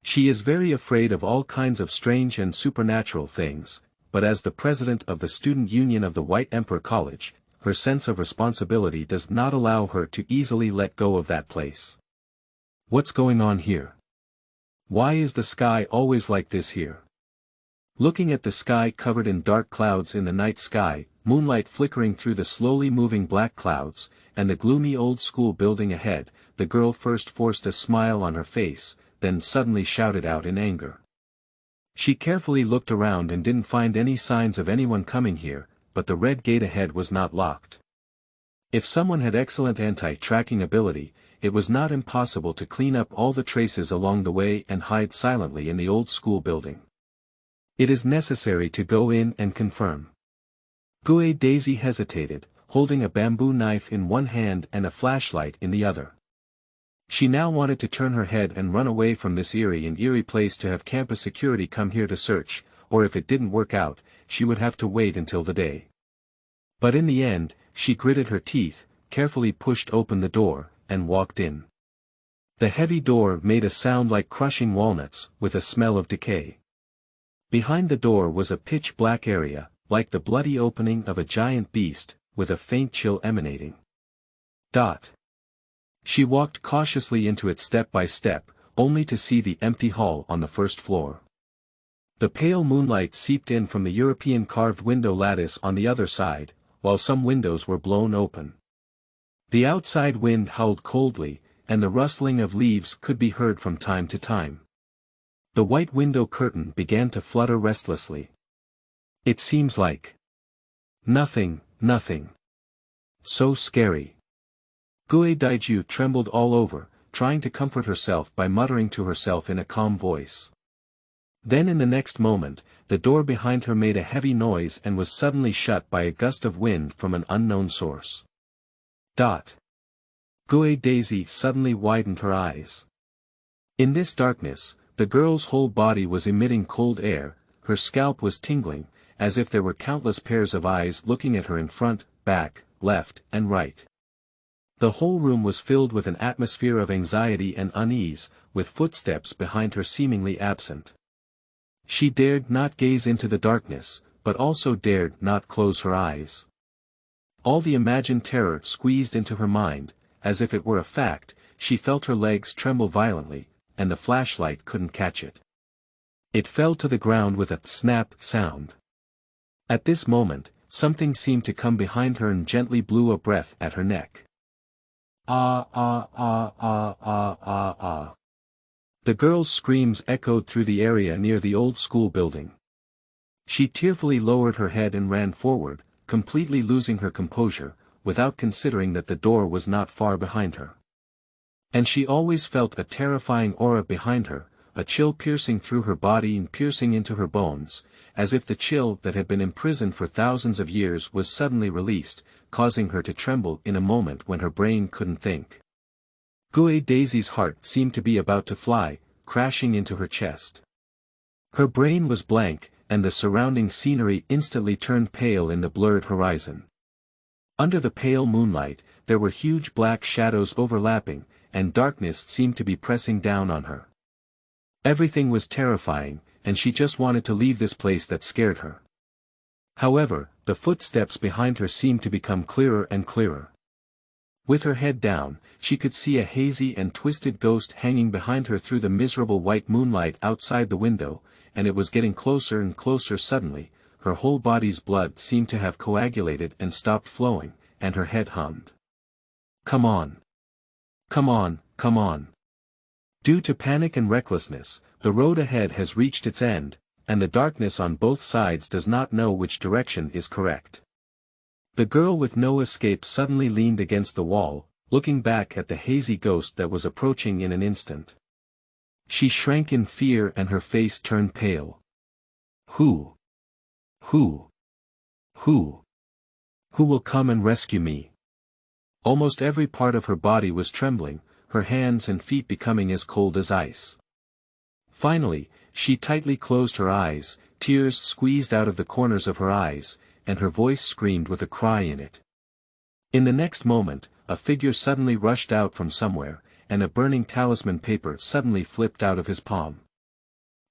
She is very afraid of all kinds of strange and supernatural things, but as the president of the student union of the White Emperor College, her sense of responsibility does not allow her to easily let go of that place. What's going on here? Why is the sky always like this here? Looking at the sky covered in dark clouds in the night sky, moonlight flickering through the slowly moving black clouds, and the gloomy old school building ahead, the girl first forced a smile on her face, then suddenly shouted out in anger. She carefully looked around and didn't find any signs of anyone coming here, but the red gate ahead was not locked. If someone had excellent anti-tracking ability, it was not impossible to clean up all the traces along the way and hide silently in the old school building. It is necessary to go in and confirm. Gue Daisy hesitated, holding a bamboo knife in one hand and a flashlight in the other. She now wanted to turn her head and run away from this eerie place to have campus security come here to search, or if it didn't work out, she would have to wait until the day. But in the end, she gritted her teeth, carefully pushed open the door, and walked in. The heavy door made a sound like crushing walnuts, with a smell of decay. Behind the door was a pitch-black area, like the bloody opening of a giant beast, with a faint chill emanating. She walked cautiously into it step by step, only to see the empty hall on the first floor. The pale moonlight seeped in from the European carved window lattice on the other side, while some windows were blown open. The outside wind howled coldly, and the rustling of leaves could be heard from time to time. The white window curtain began to flutter restlessly. It seems like nothing. So scary. Gue Daiju trembled all over, trying to comfort herself by muttering to herself in a calm voice. Then in the next moment, the door behind her made a heavy noise and was suddenly shut by a gust of wind from an unknown source. Gue Daisy suddenly widened her eyes. In this darkness, the girl's whole body was emitting cold air, her scalp was tingling, as if there were countless pairs of eyes looking at her in front, back, left, and right. The whole room was filled with an atmosphere of anxiety and unease, with footsteps behind her seemingly absent. She dared not gaze into the darkness, but also dared not close her eyes. All the imagined terror squeezed into her mind, as if it were a fact. She felt her legs tremble violently, and the flashlight couldn't catch it. It fell to the ground with a snap sound. At this moment, something seemed to come behind her and gently blew a breath at her neck. The girl's screams echoed through the area near the old school building. She tearfully lowered her head and ran forward, completely losing her composure, without considering that the door was not far behind her. And she always felt a terrifying aura behind her, a chill piercing through her body and piercing into her bones, as if the chill that had been imprisoned for thousands of years was suddenly released, causing her to tremble in a moment when her brain couldn't think. Gue Daisy's heart seemed to be about to fly, crashing into her chest. Her brain was blank, and the surrounding scenery instantly turned pale in the blurred horizon. Under the pale moonlight, there were huge black shadows overlapping, and darkness seemed to be pressing down on her. Everything was terrifying, and she just wanted to leave this place that scared her. However, the footsteps behind her seemed to become clearer and clearer. With her head down, she could see a hazy and twisted ghost hanging behind her through the miserable white moonlight outside the window, and it was getting closer and closer. Suddenly, her whole body's blood seemed to have coagulated and stopped flowing, and her head hummed. "Come on. Come on, come on." Due to panic and recklessness, the road ahead has reached its end, and the darkness on both sides does not know which direction is correct. The girl with no escape suddenly leaned against the wall, looking back at the hazy ghost that was approaching in an instant. She shrank in fear and her face turned pale. Who will come and rescue me? Almost every part of her body was trembling, her hands and feet becoming as cold as ice. Finally, she tightly closed her eyes, tears squeezed out of the corners of her eyes, and her voice screamed with a cry in it. In the next moment, a figure suddenly rushed out from somewhere, and a burning talisman paper suddenly flipped out of his palm.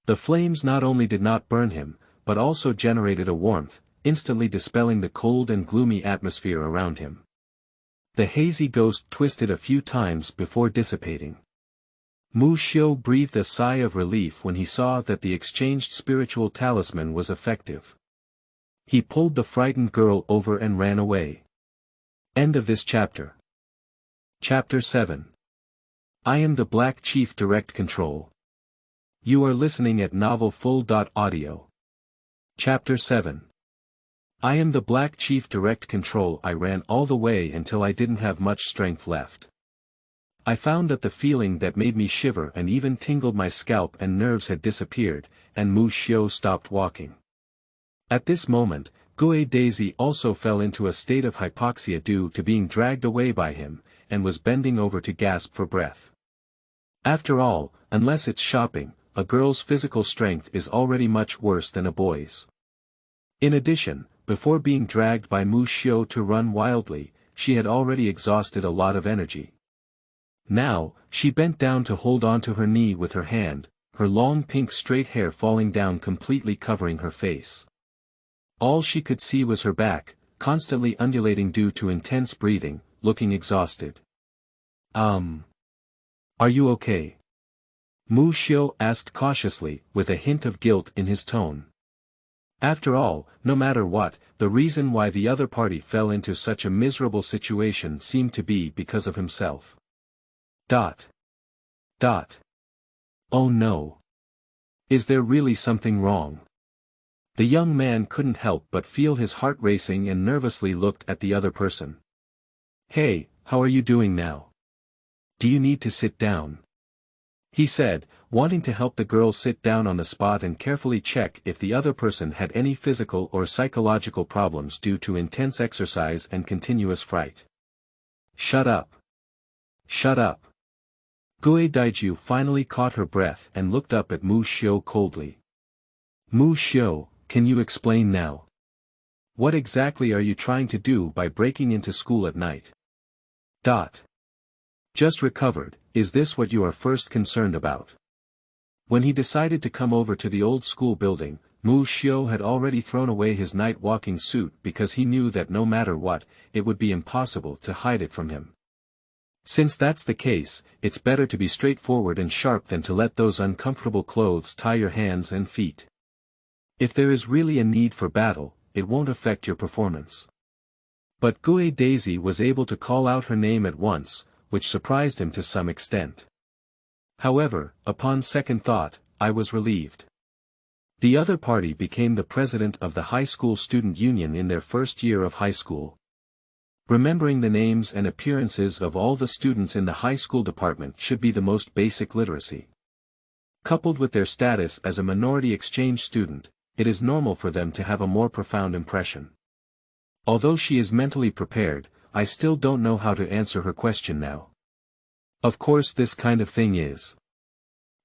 The flames not only did not burn him, but also generated a warmth, instantly dispelling the cold and gloomy atmosphere around him. The hazy ghost twisted a few times before dissipating. Muxiu breathed a sigh of relief when he saw that the exchanged spiritual talisman was effective. He pulled the frightened girl over and ran away. End of this chapter. Chapter 7. I am the Black Chief. Direct Control. You are listening at novelfull.audio. Chapter 7. I am the Black Chief. Direct Control. I ran all the way until I didn't have much strength left. I found that the feeling that made me shiver and even tingled my scalp and nerves had disappeared, and Muxiu stopped walking. At this moment, Gue Daisy also fell into a state of hypoxia due to being dragged away by him, and was bending over to gasp for breath. After all, unless it's shopping, a girl's physical strength is already much worse than a boy's. In addition, before being dragged by Muxiu to run wildly, she had already exhausted a lot of energy. Now, she bent down to hold onto her knee with her hand, her long pink straight hair falling down completely covering her face. All she could see was her back, constantly undulating due to intense breathing, looking exhausted. Are you okay? Muxiu asked cautiously, with a hint of guilt in his tone. After all, no matter what, the reason why the other party fell into such a miserable situation seemed to be because of himself. Oh no. Is there really something wrong? The young man couldn't help but feel his heart racing and nervously looked at the other person. Hey, how are you doing now? Do you need to sit down? He said, wanting to help the girl sit down on the spot and carefully check if the other person had any physical or psychological problems due to intense exercise and continuous fright. Shut up. Shut up. Gue Daiju finally caught her breath and looked up at Muxiu coldly. Muxiu, can you explain now? What exactly are you trying to do by breaking into school at night? Just recovered, is this what you are first concerned about? When he decided to come over to the old school building, Muxiu had already thrown away his night walking suit because he knew that no matter what, it would be impossible to hide it from him. Since that's the case, it's better to be straightforward and sharp than to let those uncomfortable clothes tie your hands and feet. If there is really a need for battle, it won't affect your performance. But Gue Daisy was able to call out her name at once, which surprised him to some extent. However, upon second thought, I was relieved. The other party became the president of the high school student union in their first year of high school. Remembering the names and appearances of all the students in the high school department should be the most basic literacy. Coupled with their status as a minority exchange student, it is normal for them to have a more profound impression. Although she is mentally prepared, I still don't know how to answer her question now. Of course this kind of thing is.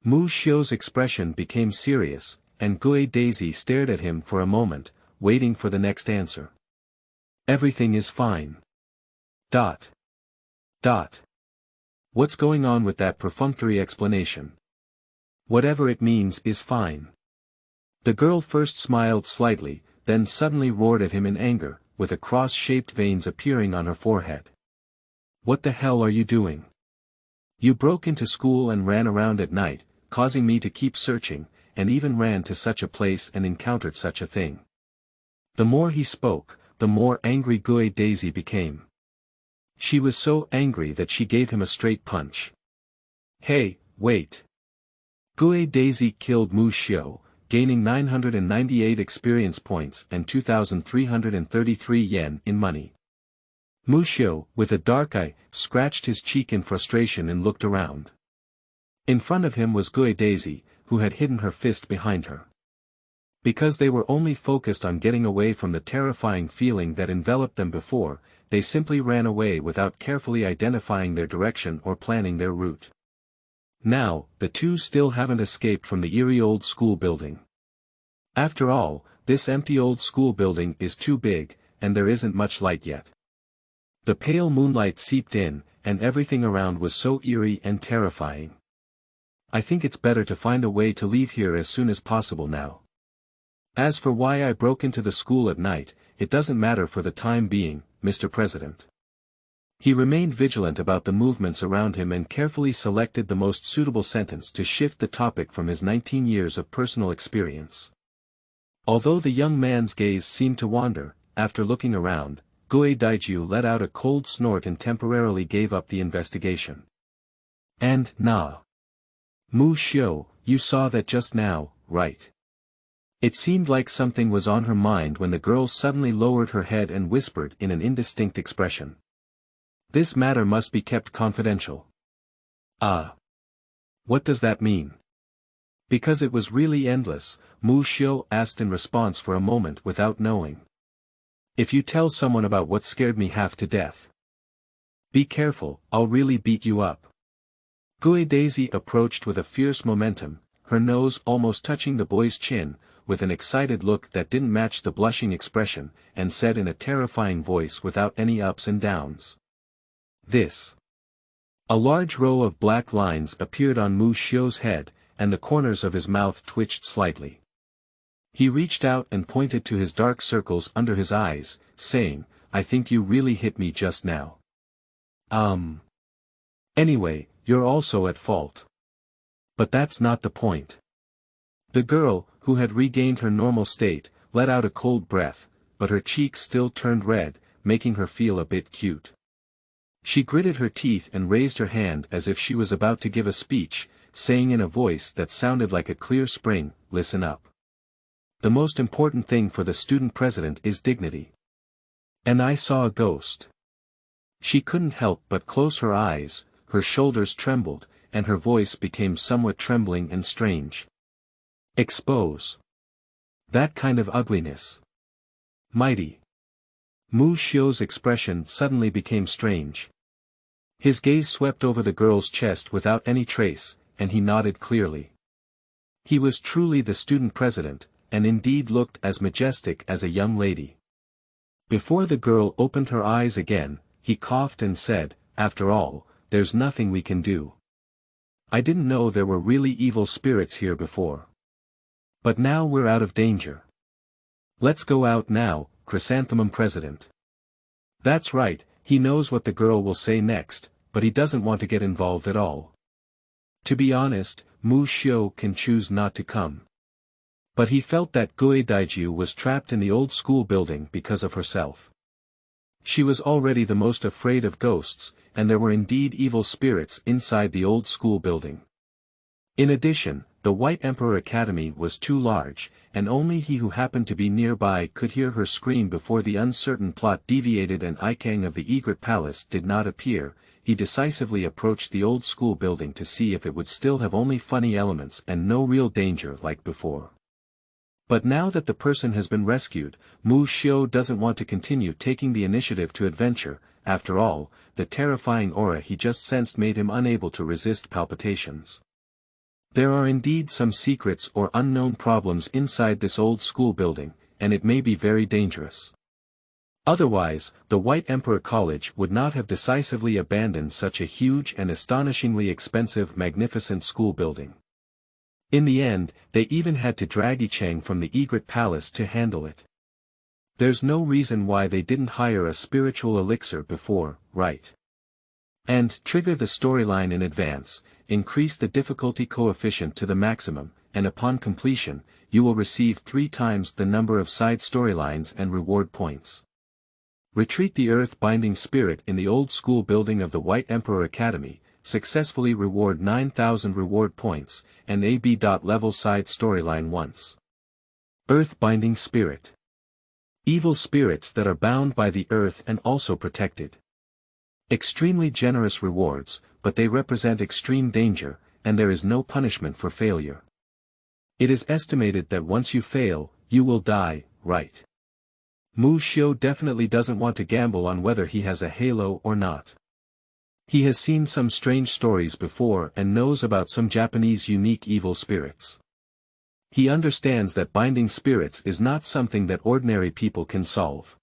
Muxiu's expression became serious, and Gue Daisy stared at him for a moment, waiting for the next answer. Everything is fine. Dot. Dot. What's going on with that perfunctory explanation? Whatever it means is fine. The girl first smiled slightly, then suddenly roared at him in anger, with a cross-shaped veins appearing on her forehead. What the hell are you doing? You broke into school and ran around at night, causing me to keep searching, and even ran to such a place and encountered such a thing. The more he spoke, the more angry Gue Daisy became. She was so angry that she gave him a straight punch. Hey, wait. Gue Daisy killed Muxiu, gaining 998 experience points and 2,333 yen in money. Muxiu, with a dark eye, scratched his cheek in frustration and looked around. In front of him was Gue Daisy, who had hidden her fist behind her. Because they were only focused on getting away from the terrifying feeling that enveloped them before, they simply ran away without carefully identifying their direction or planning their route. Now, the two still haven't escaped from the eerie old school building. After all, this empty old school building is too big, and there isn't much light yet. The pale moonlight seeped in, and everything around was so eerie and terrifying. I think it's better to find a way to leave here as soon as possible now. As for why I broke into the school at night, it doesn't matter for the time being, Mr. President. He remained vigilant about the movements around him and carefully selected the most suitable sentence to shift the topic from his 19 years of personal experience. Although the young man's gaze seemed to wander, after looking around, Gue Daiji let out a cold snort and temporarily gave up the investigation. And, nah. Muxiu, you saw that just now, right? It seemed like something was on her mind when the girl suddenly lowered her head and whispered in an indistinct expression. This matter must be kept confidential. Ah. What does that mean? Because it was really endless, Muxiu asked in response for a moment without knowing. If you tell someone about what scared me half to death. Be careful, I'll really beat you up. Gue Daisy approached with a fierce momentum, her nose almost touching the boy's chin, with an excited look that didn't match the blushing expression, and said in a terrifying voice without any ups and downs. This. A large row of black lines appeared on Muxiu's head, and the corners of his mouth twitched slightly. He reached out and pointed to his dark circles under his eyes, saying, I think you really hit me just now. Anyway, you're also at fault. But that's not the point. The girl, who had regained her normal state, let out a cold breath, but her cheeks still turned red, making her feel a bit cute. She gritted her teeth and raised her hand as if she was about to give a speech, saying in a voice that sounded like a clear spring, listen up. The most important thing for the student president is dignity. And I saw a ghost. She couldn't help but close her eyes, her shoulders trembled, and her voice became somewhat trembling and strange. Expose. That kind of ugliness. Mighty. Muxiu's expression suddenly became strange. His gaze swept over the girl's chest without any trace, and he nodded clearly. He was truly the student president, and indeed looked as majestic as a young lady. Before the girl opened her eyes again, he coughed and said, after all, there's nothing we can do. I didn't know there were really evil spirits here before. But now we're out of danger. Let's go out now, Chrysanthemum President. That's right, he knows what the girl will say next, but he doesn't want to get involved at all. To be honest, Muxiu can choose not to come. But he felt that Gue Daiji was trapped in the old school building because of herself. She was already the most afraid of ghosts, and there were indeed evil spirits inside the old school building. In addition, the White Emperor Academy was too large, and only he who happened to be nearby could hear her scream before the uncertain plot deviated and Ikang of the Egret Palace did not appear. He decisively approached the old school building to see if it would still have only funny elements and no real danger like before. But now that the person has been rescued, Muxiu doesn't want to continue taking the initiative to adventure. After all, the terrifying aura he just sensed made him unable to resist palpitations. There are indeed some secrets or unknown problems inside this old school building, and it may be very dangerous. Otherwise, the White Emperor College would not have decisively abandoned such a huge and astonishingly expensive magnificent school building. In the end, they even had to drag Ichang from the Egret Palace to handle it. There's no reason why they didn't hire a spiritual elixir before, right? And trigger the storyline in advance, increase the difficulty coefficient to the maximum, and upon completion, you will receive 3 times the number of side storylines and reward points. Retreat the earth-binding spirit in the old school building of the White Emperor Academy, successfully reward 9,000 reward points, and AB.level side storyline once. Earth-binding spirit. Evil spirits that are bound by the earth and also protected. Extremely generous rewards, but they represent extreme danger, and there is no punishment for failure. It is estimated that once you fail, you will die, right? Muxiu definitely doesn't want to gamble on whether he has a halo or not. He has seen some strange stories before and knows about some Japanese unique evil spirits. He understands that binding spirits is not something that ordinary people can solve.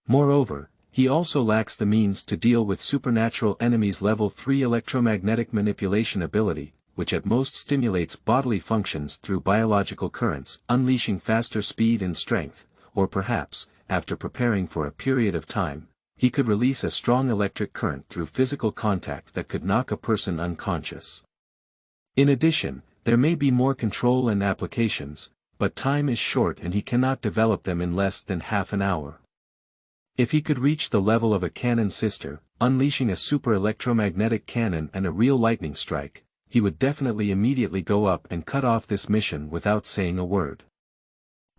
Moreover, he also lacks the means to deal with supernatural enemies level 3 electromagnetic manipulation ability, which at most stimulates bodily functions through biological currents, unleashing faster speed and strength, or perhaps, after preparing for a period of time, he could release a strong electric current through physical contact that could knock a person unconscious. In addition, there may be more control and applications, but time is short and he cannot develop them in less than half an hour. If he could reach the level of a cannon sister, unleashing a super electromagnetic cannon and a real lightning strike, he would definitely immediately go up and cut off this mission without saying a word.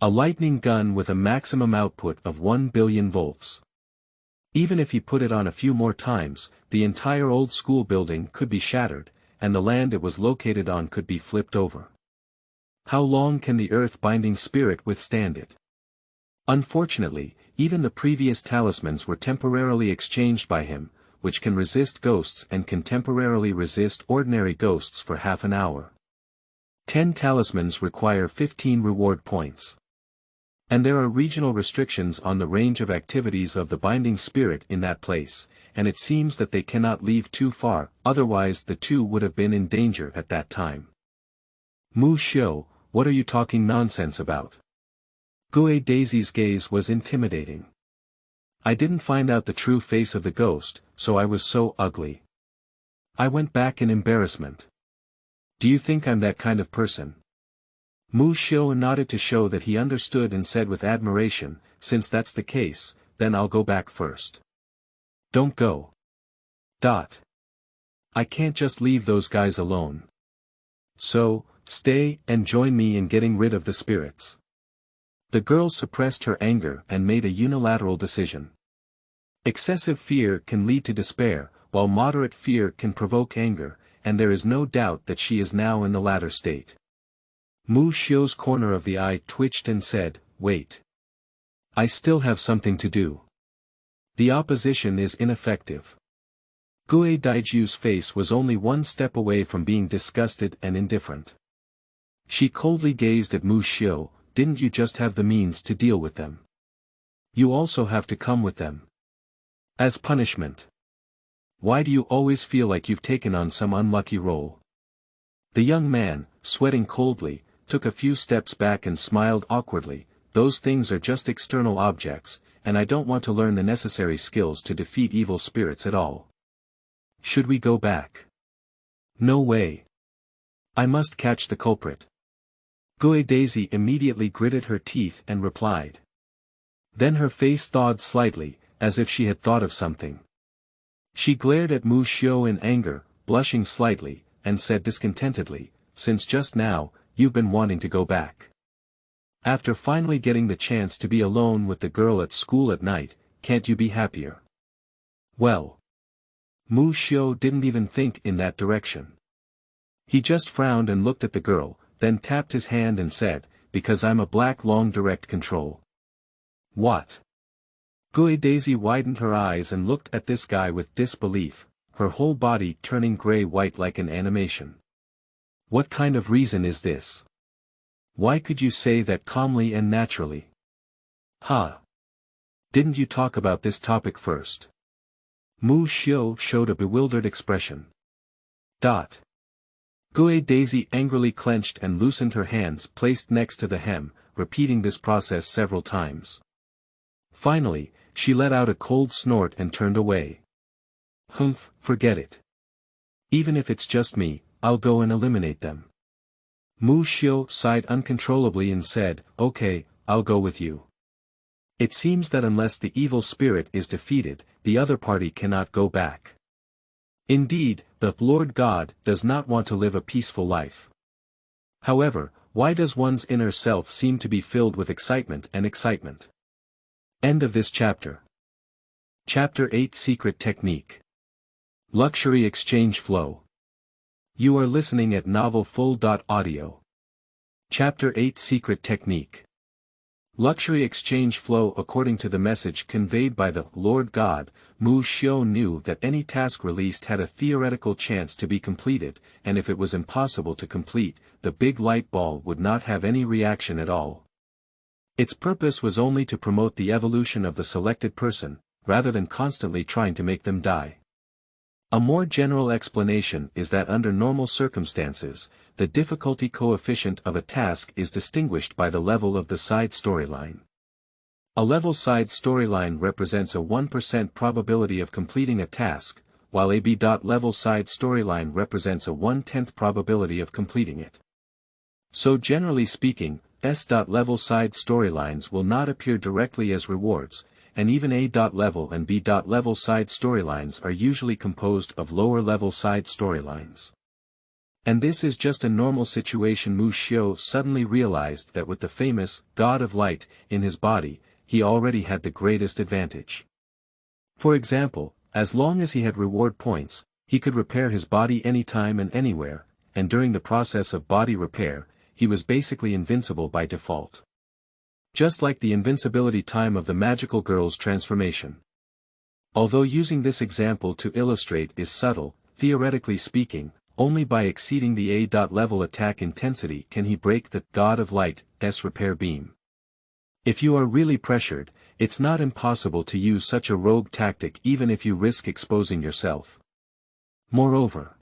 A lightning gun with a maximum output of 1 billion volts. Even if he put it on a few more times, the entire old school building could be shattered, and the land it was located on could be flipped over. How long can the earth-binding spirit withstand it? Unfortunately, even the previous talismans were temporarily exchanged by him, which can resist ghosts and can temporarily resist ordinary ghosts for half an hour. 10 talismans require 15 reward points. And there are regional restrictions on the range of activities of the binding spirit in that place, and it seems that they cannot leave too far, otherwise the two would have been in danger at that time. Muxiu, what are you talking nonsense about? Gue Daisy's gaze was intimidating. I didn't find out the true face of the ghost, so I was so ugly. I went back in embarrassment. Do you think I'm that kind of person? Muxiu nodded to show that he understood and said with admiration, since that's the case, then I'll go back first. Don't go. I can't just leave those guys alone. So, stay and join me in getting rid of the spirits. The girl suppressed her anger and made a unilateral decision. Excessive fear can lead to despair, while moderate fear can provoke anger, and there is no doubt that she is now in the latter state. Muxiu's corner of the eye twitched and said, wait. I still have something to do. The opposition is ineffective. Gue Daiju's face was only one step away from being disgusted and indifferent. She coldly gazed at Muxiu. Didn't you just have the means to deal with them? You also have to come with them. As punishment. Why do you always feel like you've taken on some unlucky role? The young man, sweating coldly, took a few steps back and smiled awkwardly. Those things are just external objects, and I don't want to learn the necessary skills to defeat evil spirits at all. Should we go back? No way. I must catch the culprit. Gue Daisy immediately gritted her teeth and replied. Then her face thawed slightly, as if she had thought of something. She glared at Muxiu in anger, blushing slightly, and said discontentedly, since just now, you've been wanting to go back. After finally getting the chance to be alone with the girl at school at night, can't you be happier? Well. Muxiu didn't even think in that direction. He just frowned and looked at the girl, then tapped his hand and said, because I'm a black long direct control. What? Gui Daisy widened her eyes and looked at this guy with disbelief, her whole body turning gray-white like an animation. What kind of reason is this? Why could you say that calmly and naturally? Huh? Didn't you talk about this topic first? Muxiu showed a bewildered expression. Gui Daisy angrily clenched and loosened her hands placed next to the hem, repeating this process several times. Finally, she let out a cold snort and turned away. Humph, forget it. Even if it's just me, I'll go and eliminate them. Muxiu sighed uncontrollably and said, okay, I'll go with you. It seems that unless the evil spirit is defeated, the other party cannot go back. Indeed, the Lord God does not want to live a peaceful life. However, why does one's inner self seem to be filled with excitement and excitement? End of this chapter. Chapter 8 Secret Technique. Luxury Exchange Flow. You are listening at novelfull.audio. Chapter 8 Secret Technique. Luxury exchange flow. According to the message conveyed by the Lord God, Muxiu knew that any task released had a theoretical chance to be completed, and if it was impossible to complete, the big light ball would not have any reaction at all. Its purpose was only to promote the evolution of the selected person, rather than constantly trying to make them die. A more general explanation is that under normal circumstances, the difficulty coefficient of a task is distinguished by the level of the side storyline. A level side storyline represents a 1% probability of completing a task, while a B.level side storyline represents a 1/10 probability of completing it. So generally speaking, S.level side storylines will not appear directly as rewards, and even A.level and B.level side storylines are usually composed of lower-level side storylines. And this is just a normal situation. Muxiu suddenly realized that with the famous God of Light in his body, he already had the greatest advantage. For example, as long as he had reward points, he could repair his body anytime and anywhere, and during the process of body repair, he was basically invincible by default. Just like the invincibility time of the magical girl's transformation. Although using this example to illustrate is subtle, theoretically speaking, only by exceeding the A.level attack intensity can he break the God of Light's repair beam. If you are really pressured, it's not impossible to use such a rogue tactic even if you risk exposing yourself. Moreover,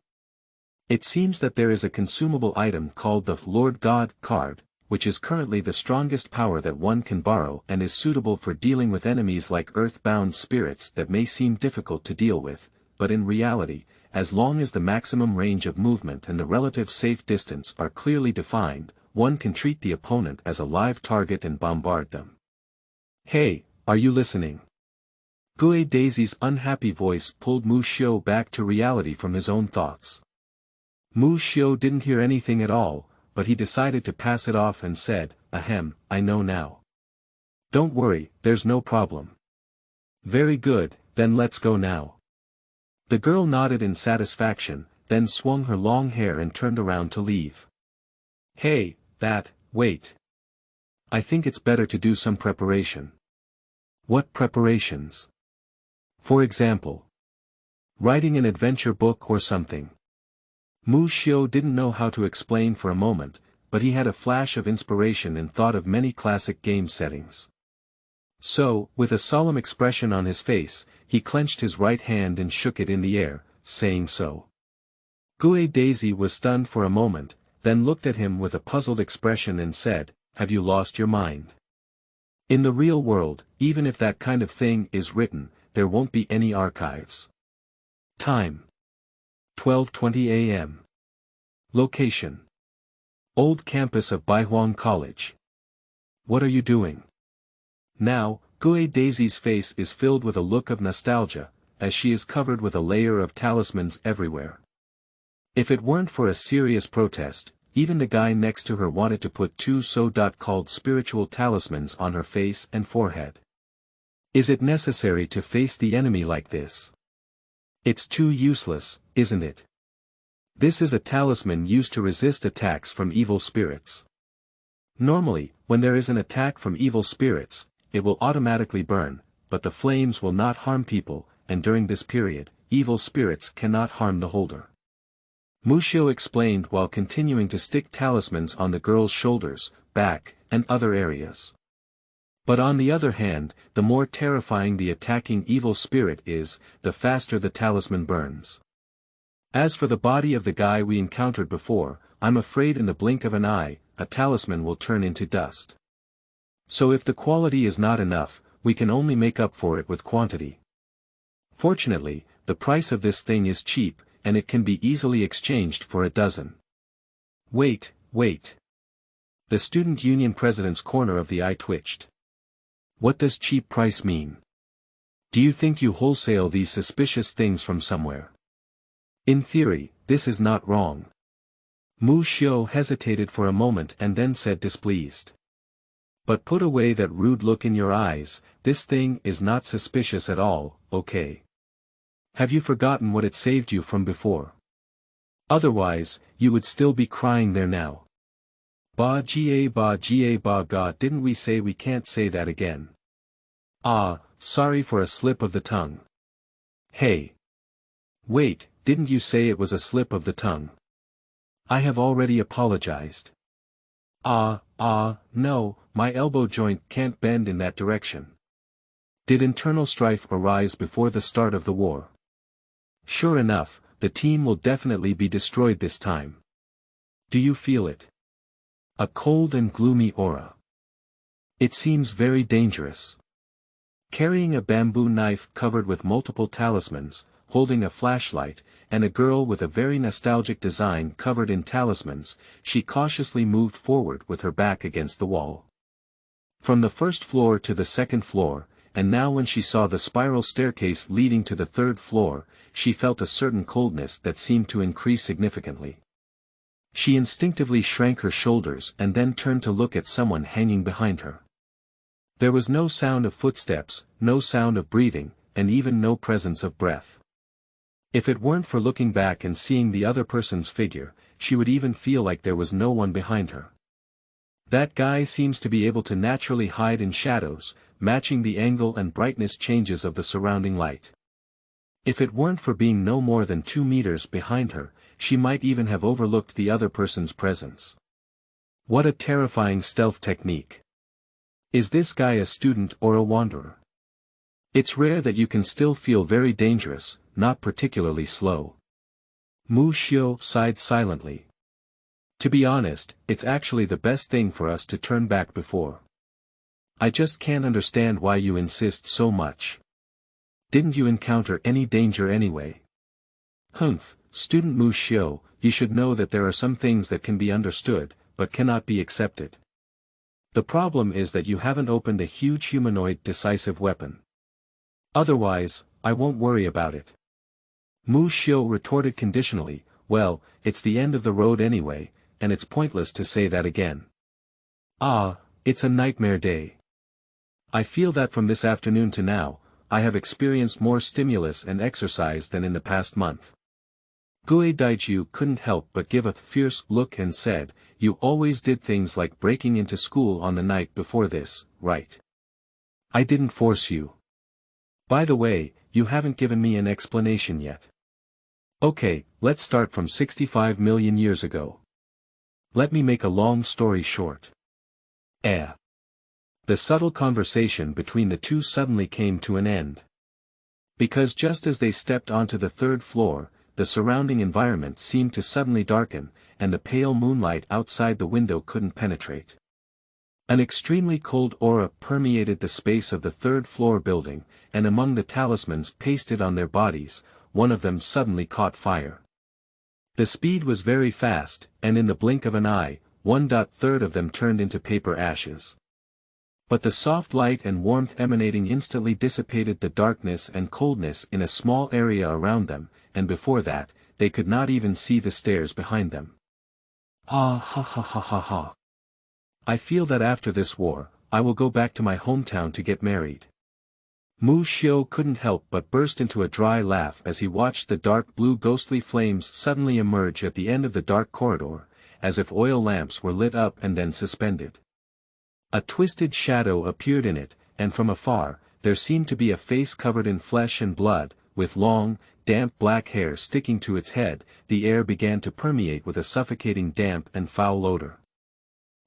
it seems that there is a consumable item called the Lord God card, which is currently the strongest power that one can borrow and is suitable for dealing with enemies like earth-bound spirits that may seem difficult to deal with, but in reality, as long as the maximum range of movement and the relative safe distance are clearly defined, one can treat the opponent as a live target and bombard them. Hey, are you listening? Gui Daisy's unhappy voice pulled Muxiu back to reality from his own thoughts. Muxiu didn't hear anything at all, but he decided to pass it off and said, ahem, I know now. Don't worry, there's no problem. Very good, then let's go now. The girl nodded in satisfaction, then swung her long hair and turned around to leave. Hey, wait. I think it's better to do some preparation. What preparations? For example, writing an adventure book or something. Muxiu didn't know how to explain for a moment, but he had a flash of inspiration and thought of many classic game settings. So, with a solemn expression on his face, he clenched his right hand and shook it in the air, saying so. Gui Daisy was stunned for a moment, then looked at him with a puzzled expression and said, have you lost your mind? In the real world, even if that kind of thing is written, there won't be any archives. Time: 12:20 a.m. Location: old campus of Baihuang College. What are you doing? Now, Gui Daisy's face is filled with a look of nostalgia, as she is covered with a layer of talismans everywhere. If it weren't for a serious protest, even the guy next to her wanted to put two so-called spiritual talismans on her face and forehead. Is it necessary to face the enemy like this? It's too useless, isn't it? This is a talisman used to resist attacks from evil spirits. Normally, when there is an attack from evil spirits, it will automatically burn, but the flames will not harm people, and during this period, evil spirits cannot harm the holder. Muxiu explained while continuing to stick talismans on the girl's shoulders, back, and other areas. But on the other hand, the more terrifying the attacking evil spirit is, the faster the talisman burns. As for the body of the guy we encountered before, I'm afraid in the blink of an eye, a talisman will turn into dust. So if the quality is not enough, we can only make up for it with quantity. Fortunately, the price of this thing is cheap, and it can be easily exchanged for a dozen. Wait. The student union president's corner of the eye twitched. What does cheap price mean? Do you think you wholesale these suspicious things from somewhere? In theory, this is not wrong. Muxiu hesitated for a moment and then said displeased. But put away that rude look in your eyes, this thing is not suspicious at all, okay? Have you forgotten what it saved you from before? Otherwise, you would still be crying there now. Ba ga, didn't we say we can't say that again? Ah, sorry for a slip of the tongue. Hey. Wait, didn't you say it was a slip of the tongue? I have already apologized. No, my elbow joint can't bend in that direction. Did internal strife arise before the start of the war? Sure enough, the team will definitely be destroyed this time. Do you feel it? A cold and gloomy aura. It seems very dangerous. Carrying a bamboo knife covered with multiple talismans, holding a flashlight, and a girl with a very nostalgic design covered in talismans, she cautiously moved forward with her back against the wall. From the first floor to the second floor, and now when she saw the spiral staircase leading to the third floor, she felt a certain coldness that seemed to increase significantly. She instinctively shrank her shoulders and then turned to look at someone hanging behind her. There was no sound of footsteps, no sound of breathing, and even no presence of breath. If it weren't for looking back and seeing the other person's figure, she would even feel like there was no one behind her. That guy seems to be able to naturally hide in shadows, matching the angle and brightness changes of the surrounding light. If it weren't for being no more than 2 meters behind her, she might even have overlooked the other person's presence. What a terrifying stealth technique. Is this guy a student or a wanderer? It's rare that you can still feel very dangerous, not particularly slow. Muxiu sighed silently. To be honest, it's actually the best thing for us to turn back before. I just can't understand why you insist so much. Didn't you encounter any danger anyway? Humph, student Muxiu, you should know that there are some things that can be understood, but cannot be accepted. The problem is that you haven't opened a huge humanoid decisive weapon. Otherwise, I won't worry about it. Muxiu retorted conditionally, well, it's the end of the road anyway, and it's pointless to say that again. Ah, it's a nightmare day. I feel that from this afternoon to now, I have experienced more stimulus and exercise than in the past month. Gue Daijiu couldn't help but give a fierce look and said, you always did things like breaking into school on the night before this, right? I didn't force you. By the way, you haven't given me an explanation yet. Okay, let's start from 65 million years ago. Let me make a long story short. The subtle conversation between the two suddenly came to an end. Because just as they stepped onto the third floor, the surrounding environment seemed to suddenly darken, and the pale moonlight outside the window couldn't penetrate. An extremely cold aura permeated the space of the third-floor building, and among the talismans pasted on their bodies, one of them suddenly caught fire. The speed was very fast, and in the blink of an eye, 1/3 of them turned into paper ashes. But the soft light and warmth emanating instantly dissipated the darkness and coldness in a small area around them, and before that, they could not even see the stairs behind them. Ah ha ha ha ha ha. I feel that after this war, I will go back to my hometown to get married. Muxiu couldn't help but burst into a dry laugh as he watched the dark blue ghostly flames suddenly emerge at the end of the dark corridor, as if oil lamps were lit up and then suspended. A twisted shadow appeared in it, and from afar, there seemed to be a face covered in flesh and blood, with long, damp black hair sticking to its head. The air began to permeate with a suffocating damp and foul odor.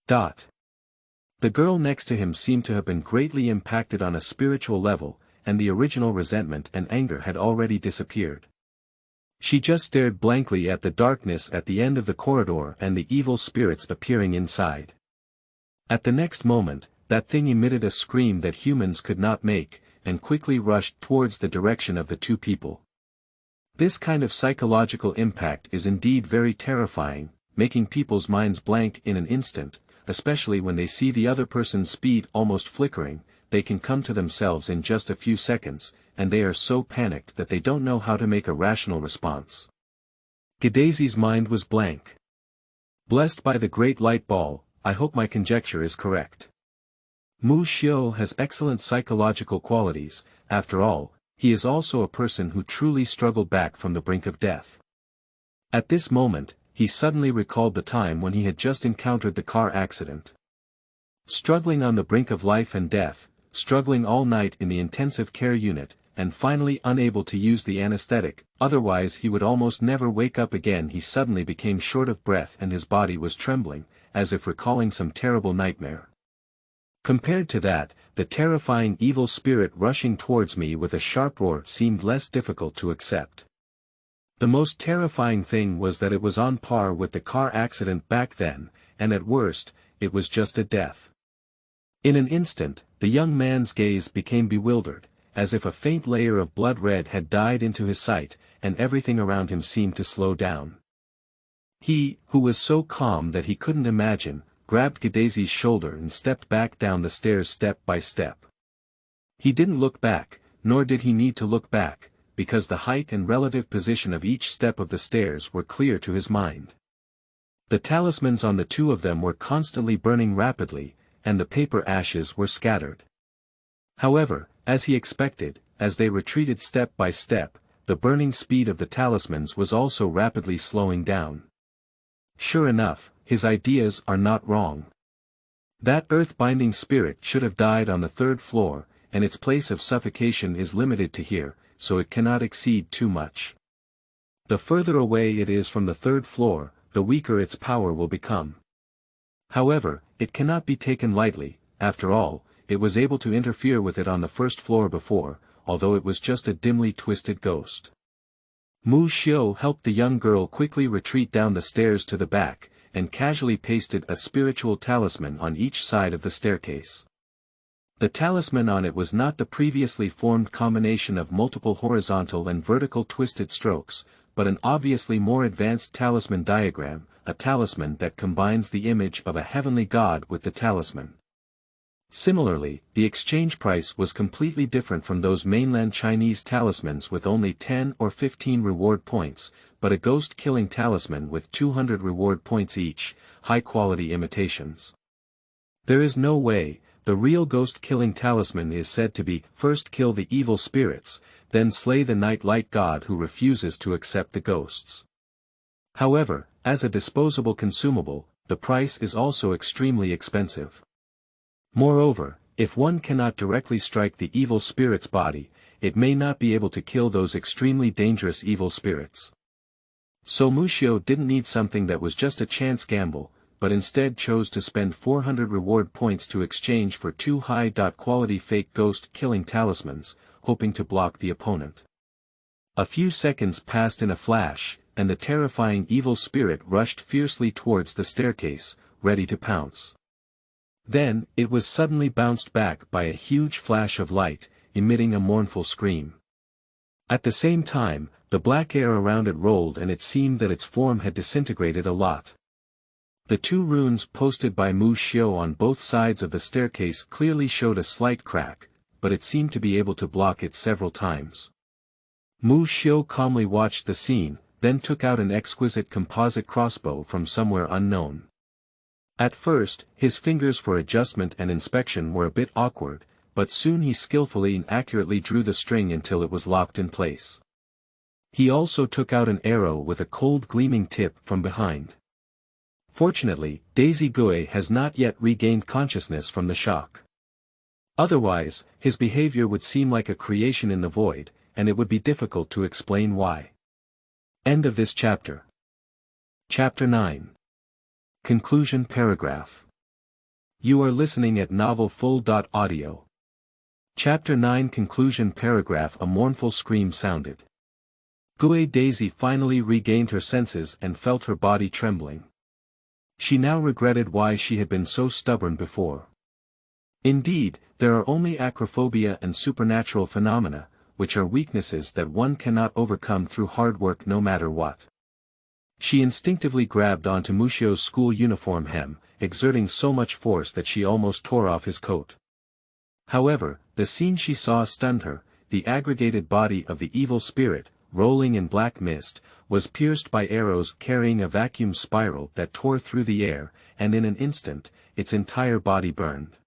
The girl next to him seemed to have been greatly impacted on a spiritual level, and the original resentment and anger had already disappeared. She just stared blankly at the darkness at the end of the corridor and the evil spirits appearing inside. At the next moment, that thing emitted a scream that humans could not make, and quickly rushed towards the direction of the two people. This kind of psychological impact is indeed very terrifying, making people's minds blank in an instant, especially when they see the other person's speed almost flickering. They can come to themselves in just a few seconds, and they are so panicked that they don't know how to make a rational response. Gadazi's mind was blank. Blessed by the great light ball, I hope my conjecture is correct. Muxiu has excellent psychological qualities. After all, he is also a person who truly struggled back from the brink of death. At this moment, he suddenly recalled the time when he had just encountered the car accident. Struggling on the brink of life and death, struggling all night in the intensive care unit, and finally unable to use the anesthetic, otherwise he would almost never wake up again. He suddenly became short of breath and his body was trembling, as if recalling some terrible nightmare. Compared to that, the terrifying evil spirit rushing towards me with a sharp roar seemed less difficult to accept. The most terrifying thing was that it was on par with the car accident back then, and at worst, it was just a death. In an instant, the young man's gaze became bewildered, as if a faint layer of blood red had died into his sight, and everything around him seemed to slow down. He, who was so calm that he couldn't imagine, grabbed Gadazi's shoulder and stepped back down the stairs step by step. He didn't look back, nor did he need to look back, because the height and relative position of each step of the stairs were clear to his mind. The talismans on the two of them were constantly burning rapidly, and the paper ashes were scattered. However, as he expected, as they retreated step by step, the burning speed of the talismans was also rapidly slowing down. Sure enough, his ideas are not wrong. That earth-binding spirit should have died on the third floor, and its place of suffocation is limited to here, so it cannot exceed too much. The further away it is from the third floor, the weaker its power will become. However, it cannot be taken lightly. After all, it was able to interfere with it on the first floor before, although it was just a dimly twisted ghost. Muxiu helped the young girl quickly retreat down the stairs to the back, and casually pasted a spiritual talisman on each side of the staircase. The talisman on it was not the previously formed combination of multiple horizontal and vertical twisted strokes, but an obviously more advanced talisman diagram, a talisman that combines the image of a heavenly god with the talisman. Similarly, the exchange price was completely different from those mainland Chinese talismans with only 10 or 15 reward points, but a ghost-killing talisman with 200 reward points each, high-quality imitations. There is no way. The real ghost-killing talisman is said to be, first kill the evil spirits, then slay the night light god who refuses to accept the ghosts. However, as a disposable consumable, the price is also extremely expensive. Moreover, if one cannot directly strike the evil spirit's body, it may not be able to kill those extremely dangerous evil spirits. So Muxiu didn't need something that was just a chance gamble, but instead chose to spend 400 reward points to exchange for 2 high-quality fake ghost-killing talismans, hoping to block the opponent. A few seconds passed in a flash, and the terrifying evil spirit rushed fiercely towards the staircase, ready to pounce. Then, it was suddenly bounced back by a huge flash of light, emitting a mournful scream. At the same time, the black air around it rolled and it seemed that its form had disintegrated a lot. The 2 runes posted by Muxiu on both sides of the staircase clearly showed a slight crack, but it seemed to be able to block it several times. Muxiu calmly watched the scene, then took out an exquisite composite crossbow from somewhere unknown. At first, his fingers for adjustment and inspection were a bit awkward, but soon he skillfully and accurately drew the string until it was locked in place. He also took out an arrow with a cold gleaming tip from behind. Fortunately, Daisy Gué has not yet regained consciousness from the shock. Otherwise, his behavior would seem like a creation in the void, and it would be difficult to explain why. End of this chapter. Chapter 9. Conclusion paragraph. You are listening at novelfull.audio. Chapter 9 Conclusion paragraph. A mournful scream sounded. Gué Daisy finally regained her senses and felt her body trembling. She now regretted why she had been so stubborn before. Indeed, there are only acrophobia and supernatural phenomena, which are weaknesses that one cannot overcome through hard work no matter what. She instinctively grabbed onto Muxiu's school uniform hem, exerting so much force that she almost tore off his coat. However, the scene she saw stunned her. The aggregated body of the evil spirit, rolling in black mist, was pierced by arrows carrying a vacuum spiral that tore through the air, and in an instant, its entire body burned.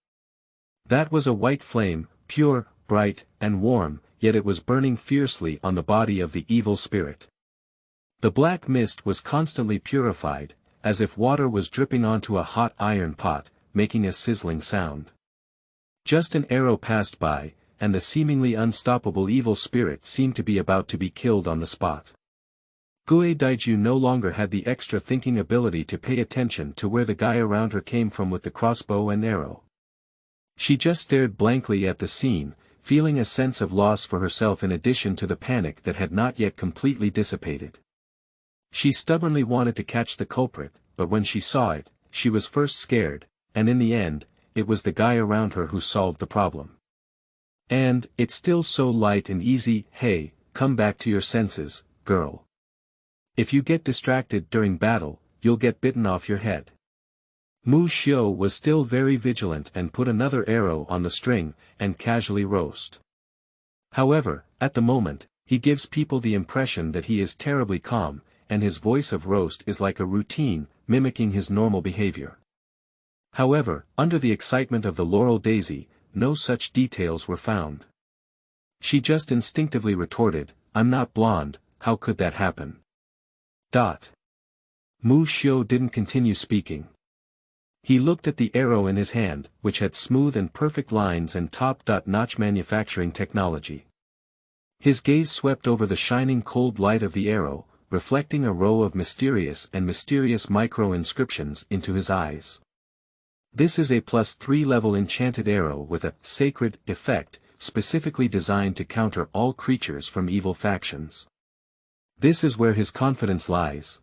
That was a white flame, pure, bright, and warm, yet it was burning fiercely on the body of the evil spirit. The black mist was constantly purified, as if water was dripping onto a hot iron pot, making a sizzling sound. Just an arrow passed by, and the seemingly unstoppable evil spirit seemed to be about to be killed on the spot. Gué Daiju no longer had the extra thinking ability to pay attention to where the guy around her came from with the crossbow and arrow. She just stared blankly at the scene, feeling a sense of loss for herself in addition to the panic that had not yet completely dissipated. She stubbornly wanted to catch the culprit, but when she saw it, she was first scared, and in the end, it was the guy around her who solved the problem. And, it's still so light and easy. Hey, come back to your senses, girl. If you get distracted during battle, you'll get bitten off your head. Muxiu was still very vigilant and put another arrow on the string, and casually roast. However, at the moment, he gives people the impression that he is terribly calm, and his voice of roast is like a routine, mimicking his normal behavior. However, under the excitement of the Laurel Daisy, no such details were found. She just instinctively retorted, "I'm not blonde, how could that happen?" Muxiu didn't continue speaking. He looked at the arrow in his hand, which had smooth and perfect lines and top-notch manufacturing technology. His gaze swept over the shining cold light of the arrow, reflecting a row of mysterious micro-inscriptions into his eyes. This is a +3 level enchanted arrow with a sacred effect, specifically designed to counter all creatures from evil factions. This is where his confidence lies.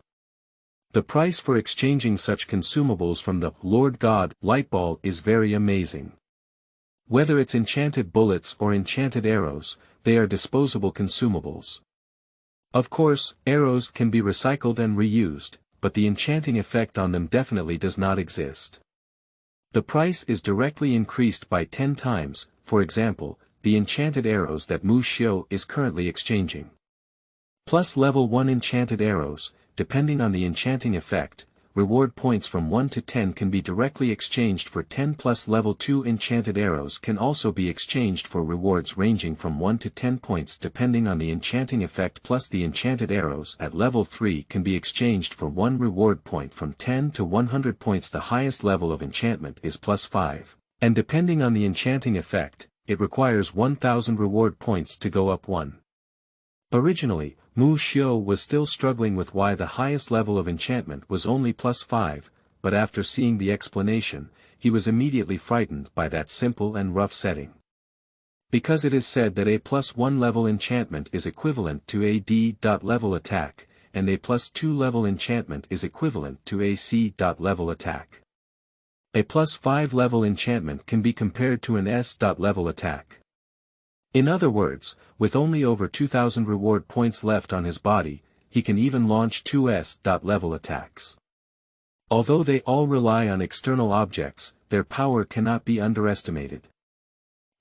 The price for exchanging such consumables from the Lord God Lightball is very amazing. Whether it's enchanted bullets or enchanted arrows, they are disposable consumables. Of course, arrows can be recycled and reused, but the enchanting effect on them definitely does not exist. The price is directly increased by 10 times, for example, the enchanted arrows that Muxiu is currently exchanging. Plus level 1 enchanted arrows, depending on the enchanting effect, reward points from 1 to 10 can be directly exchanged for 10 plus level 2 enchanted arrows can also be exchanged for rewards ranging from 1 to 10 points depending on the enchanting effect plus the enchanted arrows at level 3 can be exchanged for 1 reward point from 10 to 100 points. The highest level of enchantment is +5, and depending on the enchanting effect, it requires 1000 reward points to go up 1. Originally, Muxiu was still struggling with why the highest level of enchantment was only +5, but after seeing the explanation, he was immediately frightened by that simple and rough setting. Because it is said that a +1 level enchantment is equivalent to a D.level attack, and a +2 level enchantment is equivalent to a C.level attack. A +5 level enchantment can be compared to an S.level attack. In other words, with only over 2000 reward points left on his body, he can even launch 2 S.level attacks. Although they all rely on external objects, their power cannot be underestimated.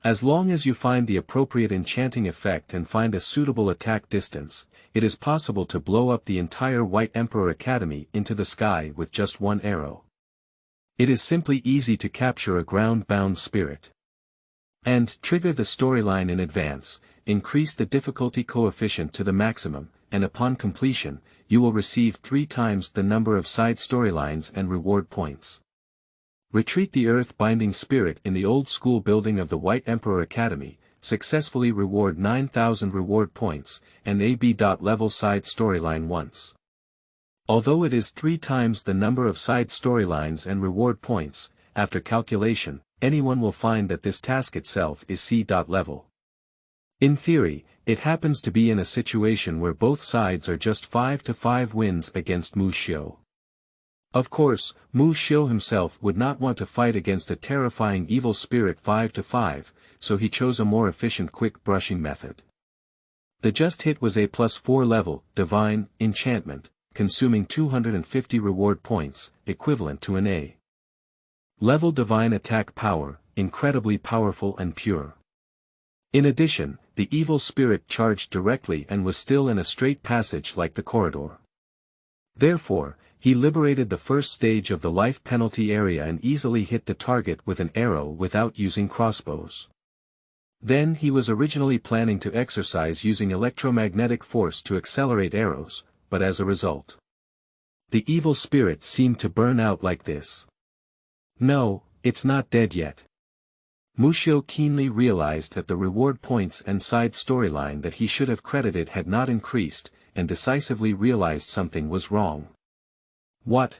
As long as you find the appropriate enchanting effect and find a suitable attack distance, it is possible to blow up the entire White Emperor Academy into the sky with just one arrow. It is simply easy to capture a ground-bound spirit. And trigger the storyline in advance, increase the difficulty coefficient to the maximum, and upon completion, you will receive 3 times the number of side storylines and reward points. Retreat the earth-binding spirit in the old school building of the White Emperor Academy, successfully reward 9,000 reward points, and AB.level side storyline once. Although it is 3 times the number of side storylines and reward points, after calculation, anyone will find that this task itself is C.level. In theory, it happens to be in a situation where both sides are just 5-5 wins against Muxiu. Of course, Muxiu himself would not want to fight against a terrifying evil spirit 5-5, so he chose a more efficient quick brushing method. The just hit was a +4 level, divine, enchantment, consuming 250 reward points, equivalent to an A level divine attack power, incredibly powerful and pure. In addition, the evil spirit charged directly and was still in a straight passage like the corridor. Therefore, he liberated the first stage of the life penalty area and easily hit the target with an arrow without using crossbows. Then he was originally planning to exercise using electromagnetic force to accelerate arrows, but as a result, the evil spirit seemed to burn out like this. No, it's not dead yet. Muxiu keenly realized that the reward points and side storyline that he should have credited had not increased, and decisively realized something was wrong. What?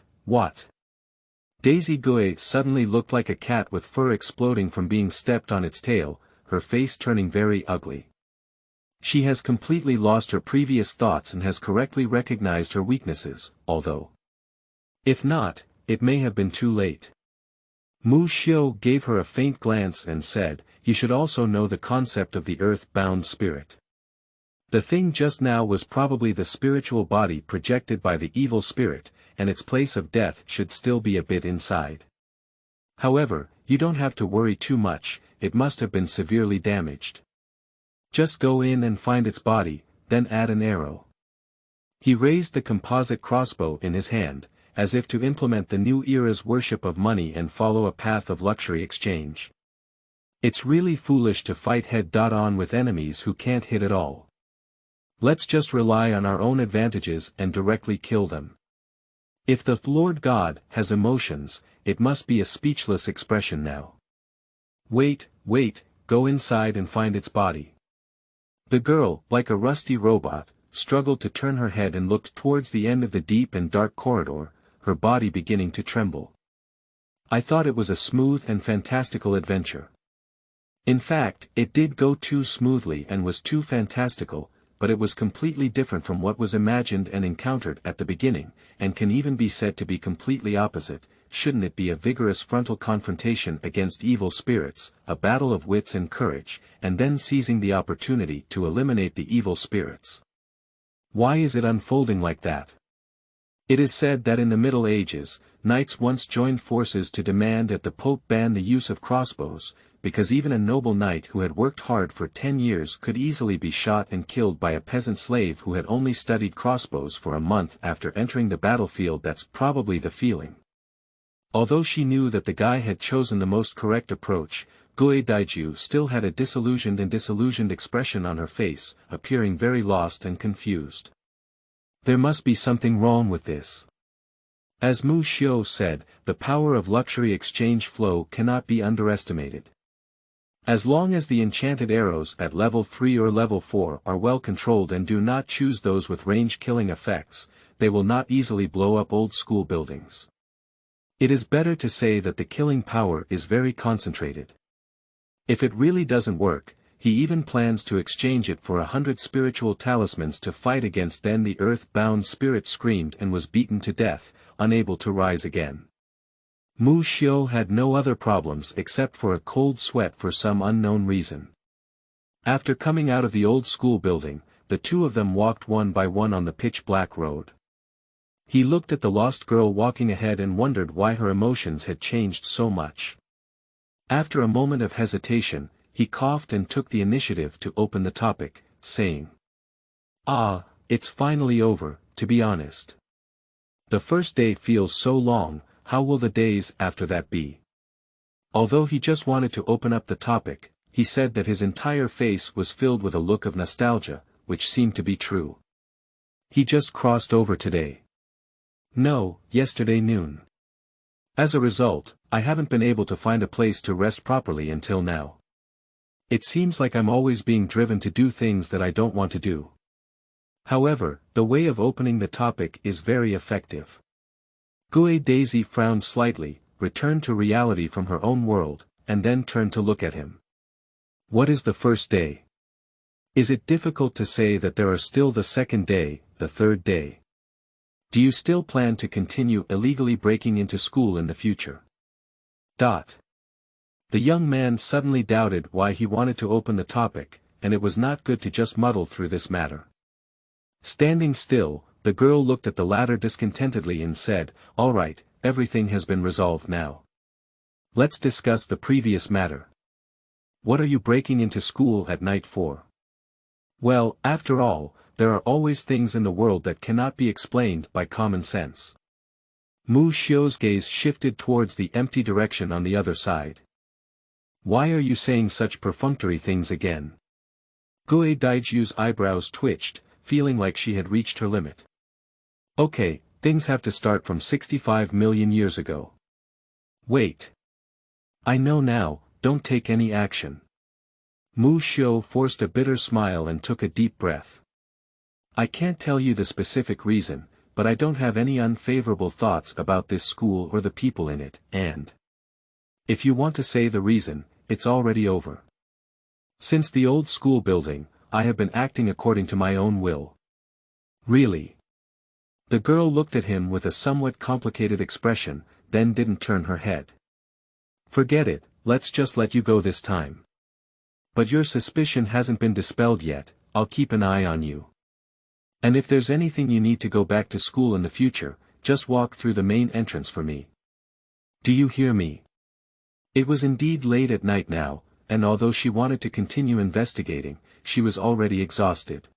Daisy Gui suddenly looked like a cat with fur exploding from being stepped on its tail, her face turning very ugly. She has completely lost her previous thoughts and has correctly recognized her weaknesses, although, if not, it may have been too late. Muxiu gave her a faint glance and said, "You should also know the concept of the earth-bound spirit. The thing just now was probably the spiritual body projected by the evil spirit, and its place of death should still be a bit inside. However, you don't have to worry too much, it must have been severely damaged. Just go in and find its body, then add an arrow." He raised the composite crossbow in his hand, as if to implement the new era's worship of money and follow a path of luxury exchange. It's really foolish to fight head-on with enemies who can't hit at all. Let's just rely on our own advantages and directly kill them. If the Lord God has emotions, it must be a speechless expression now. Wait, go inside and find its body. The girl, like a rusty robot, struggled to turn her head and looked towards the end of the deep and dark corridor, her body beginning to tremble. I thought it was a smooth and fantastical adventure. In fact, it did go too smoothly and was too fantastical, but it was completely different from what was imagined and encountered at the beginning, and can even be said to be completely opposite. Shouldn't it be a vigorous frontal confrontation against evil spirits, a battle of wits and courage, and then seizing the opportunity to eliminate the evil spirits? Why is it unfolding like that? It is said that in the Middle Ages, knights once joined forces to demand that the Pope ban the use of crossbows, because even a noble knight who had worked hard for 10 years could easily be shot and killed by a peasant slave who had only studied crossbows for a month after entering the battlefield. That's probably the feeling. Although she knew that the guy had chosen the most correct approach, Gui Daiju still had a disillusioned expression on her face, appearing very lost and confused. There must be something wrong with this. As Muxiu said, the power of luxury exchange flow cannot be underestimated. As long as the enchanted arrows at level 3 or level 4 are well controlled and do not choose those with range-killing effects, they will not easily blow up old school buildings. It is better to say that the killing power is very concentrated. If it really doesn't work, he even plans to exchange it for 100 spiritual talismans to fight against. Then the earth-bound spirit screamed and was beaten to death, unable to rise again. Muxiu had no other problems except for a cold sweat for some unknown reason. After coming out of the old school building, the two of them walked one by one on the pitch-black road. He looked at the lost girl walking ahead and wondered why her emotions had changed so much. After a moment of hesitation, he coughed and took the initiative to open the topic, saying, "Ah, it's finally over, to be honest. The first day feels so long, how will the days after that be?" Although he just wanted to open up the topic, he said that his entire face was filled with a look of nostalgia, which seemed to be true. He just crossed over today. No, yesterday noon. As a result, I haven't been able to find a place to rest properly until now. It seems like I'm always being driven to do things that I don't want to do. However, the way of opening the topic is very effective. Gue Daisy frowned slightly, returned to reality from her own world, and then turned to look at him. What is the first day? Is it difficult to say that there are still the second day, the third day? Do you still plan to continue illegally breaking into school in the future? The young man suddenly doubted why he wanted to open the topic, and it was not good to just muddle through this matter. Standing still, the girl looked at the latter discontentedly and said, "All right, everything has been resolved now. Let's discuss the previous matter. What are you breaking into school at night for?" Well, after all, there are always things in the world that cannot be explained by common sense. Muxiu's gaze shifted towards the empty direction on the other side. Why are you saying such perfunctory things again? Gue Daiju's eyebrows twitched, feeling like she had reached her limit. Okay, things have to start from 65 million years ago. Wait. I know now, don't take any action. Muxiu forced a bitter smile and took a deep breath. I can't tell you the specific reason, but I don't have any unfavorable thoughts about this school or the people in it, and if you want to say the reason, it's already over. Since the old school building, I have been acting according to my own will. Really? The girl looked at him with a somewhat complicated expression, then didn't turn her head. Forget it, let's just let you go this time. But your suspicion hasn't been dispelled yet, I'll keep an eye on you. And if there's anything you need to go back to school in the future, just walk through the main entrance for me. Do you hear me? It was indeed late at night now, and although she wanted to continue investigating, she was already exhausted.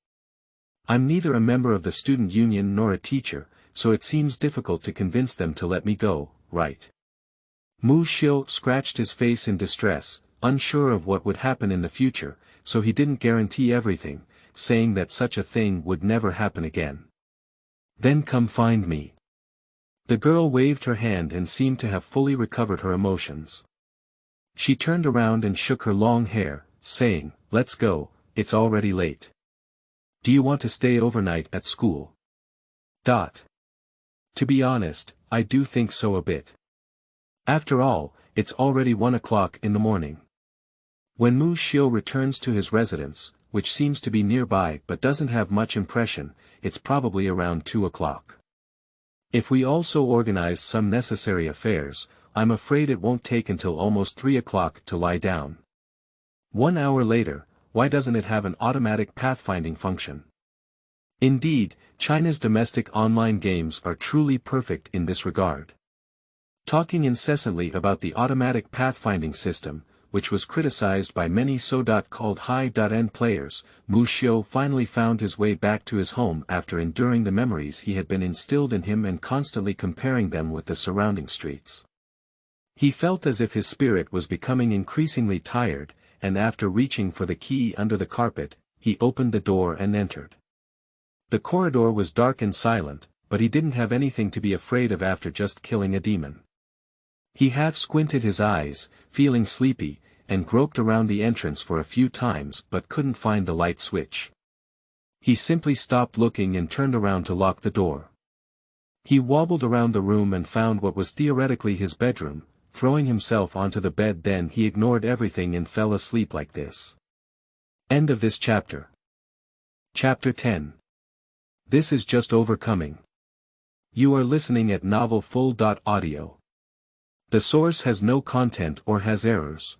I'm neither a member of the student union nor a teacher, so it seems difficult to convince them to let me go, right? Muxiu scratched his face in distress, unsure of what would happen in the future, so he didn't guarantee everything, saying that such a thing would never happen again. Then come find me. The girl waved her hand and seemed to have fully recovered her emotions. She turned around and shook her long hair, saying, "Let's go, it's already late. Do you want to stay overnight at school?" To be honest, I do think so a bit. After all, it's already 1 o'clock in the morning. When Muxiu returns to his residence, which seems to be nearby but doesn't have much impression, it's probably around 2 o'clock. If we also organize some necessary affairs, I'm afraid it won't take until almost 3 o'clock to lie down. 1 hour later, why doesn't it have an automatic pathfinding function? Indeed, China's domestic online games are truly perfect in this regard. Talking incessantly about the automatic pathfinding system, which was criticized by many so-called high-end players, Muxiu finally found his way back to his home after enduring the memories he had been instilled in him and constantly comparing them with the surrounding streets. He felt as if his spirit was becoming increasingly tired, and after reaching for the key under the carpet, he opened the door and entered. The corridor was dark and silent, but he didn't have anything to be afraid of after just killing a demon. He half squinted his eyes, feeling sleepy, and groped around the entrance for a few times but couldn't find the light switch. He simply stopped looking and turned around to lock the door. He wobbled around the room and found what was theoretically his bedroom, throwing himself onto the bed. Then he ignored everything and fell asleep like this. End of this chapter. Chapter 10. This is just overcoming. You are listening at novelfull.audio. The source has no content or has errors.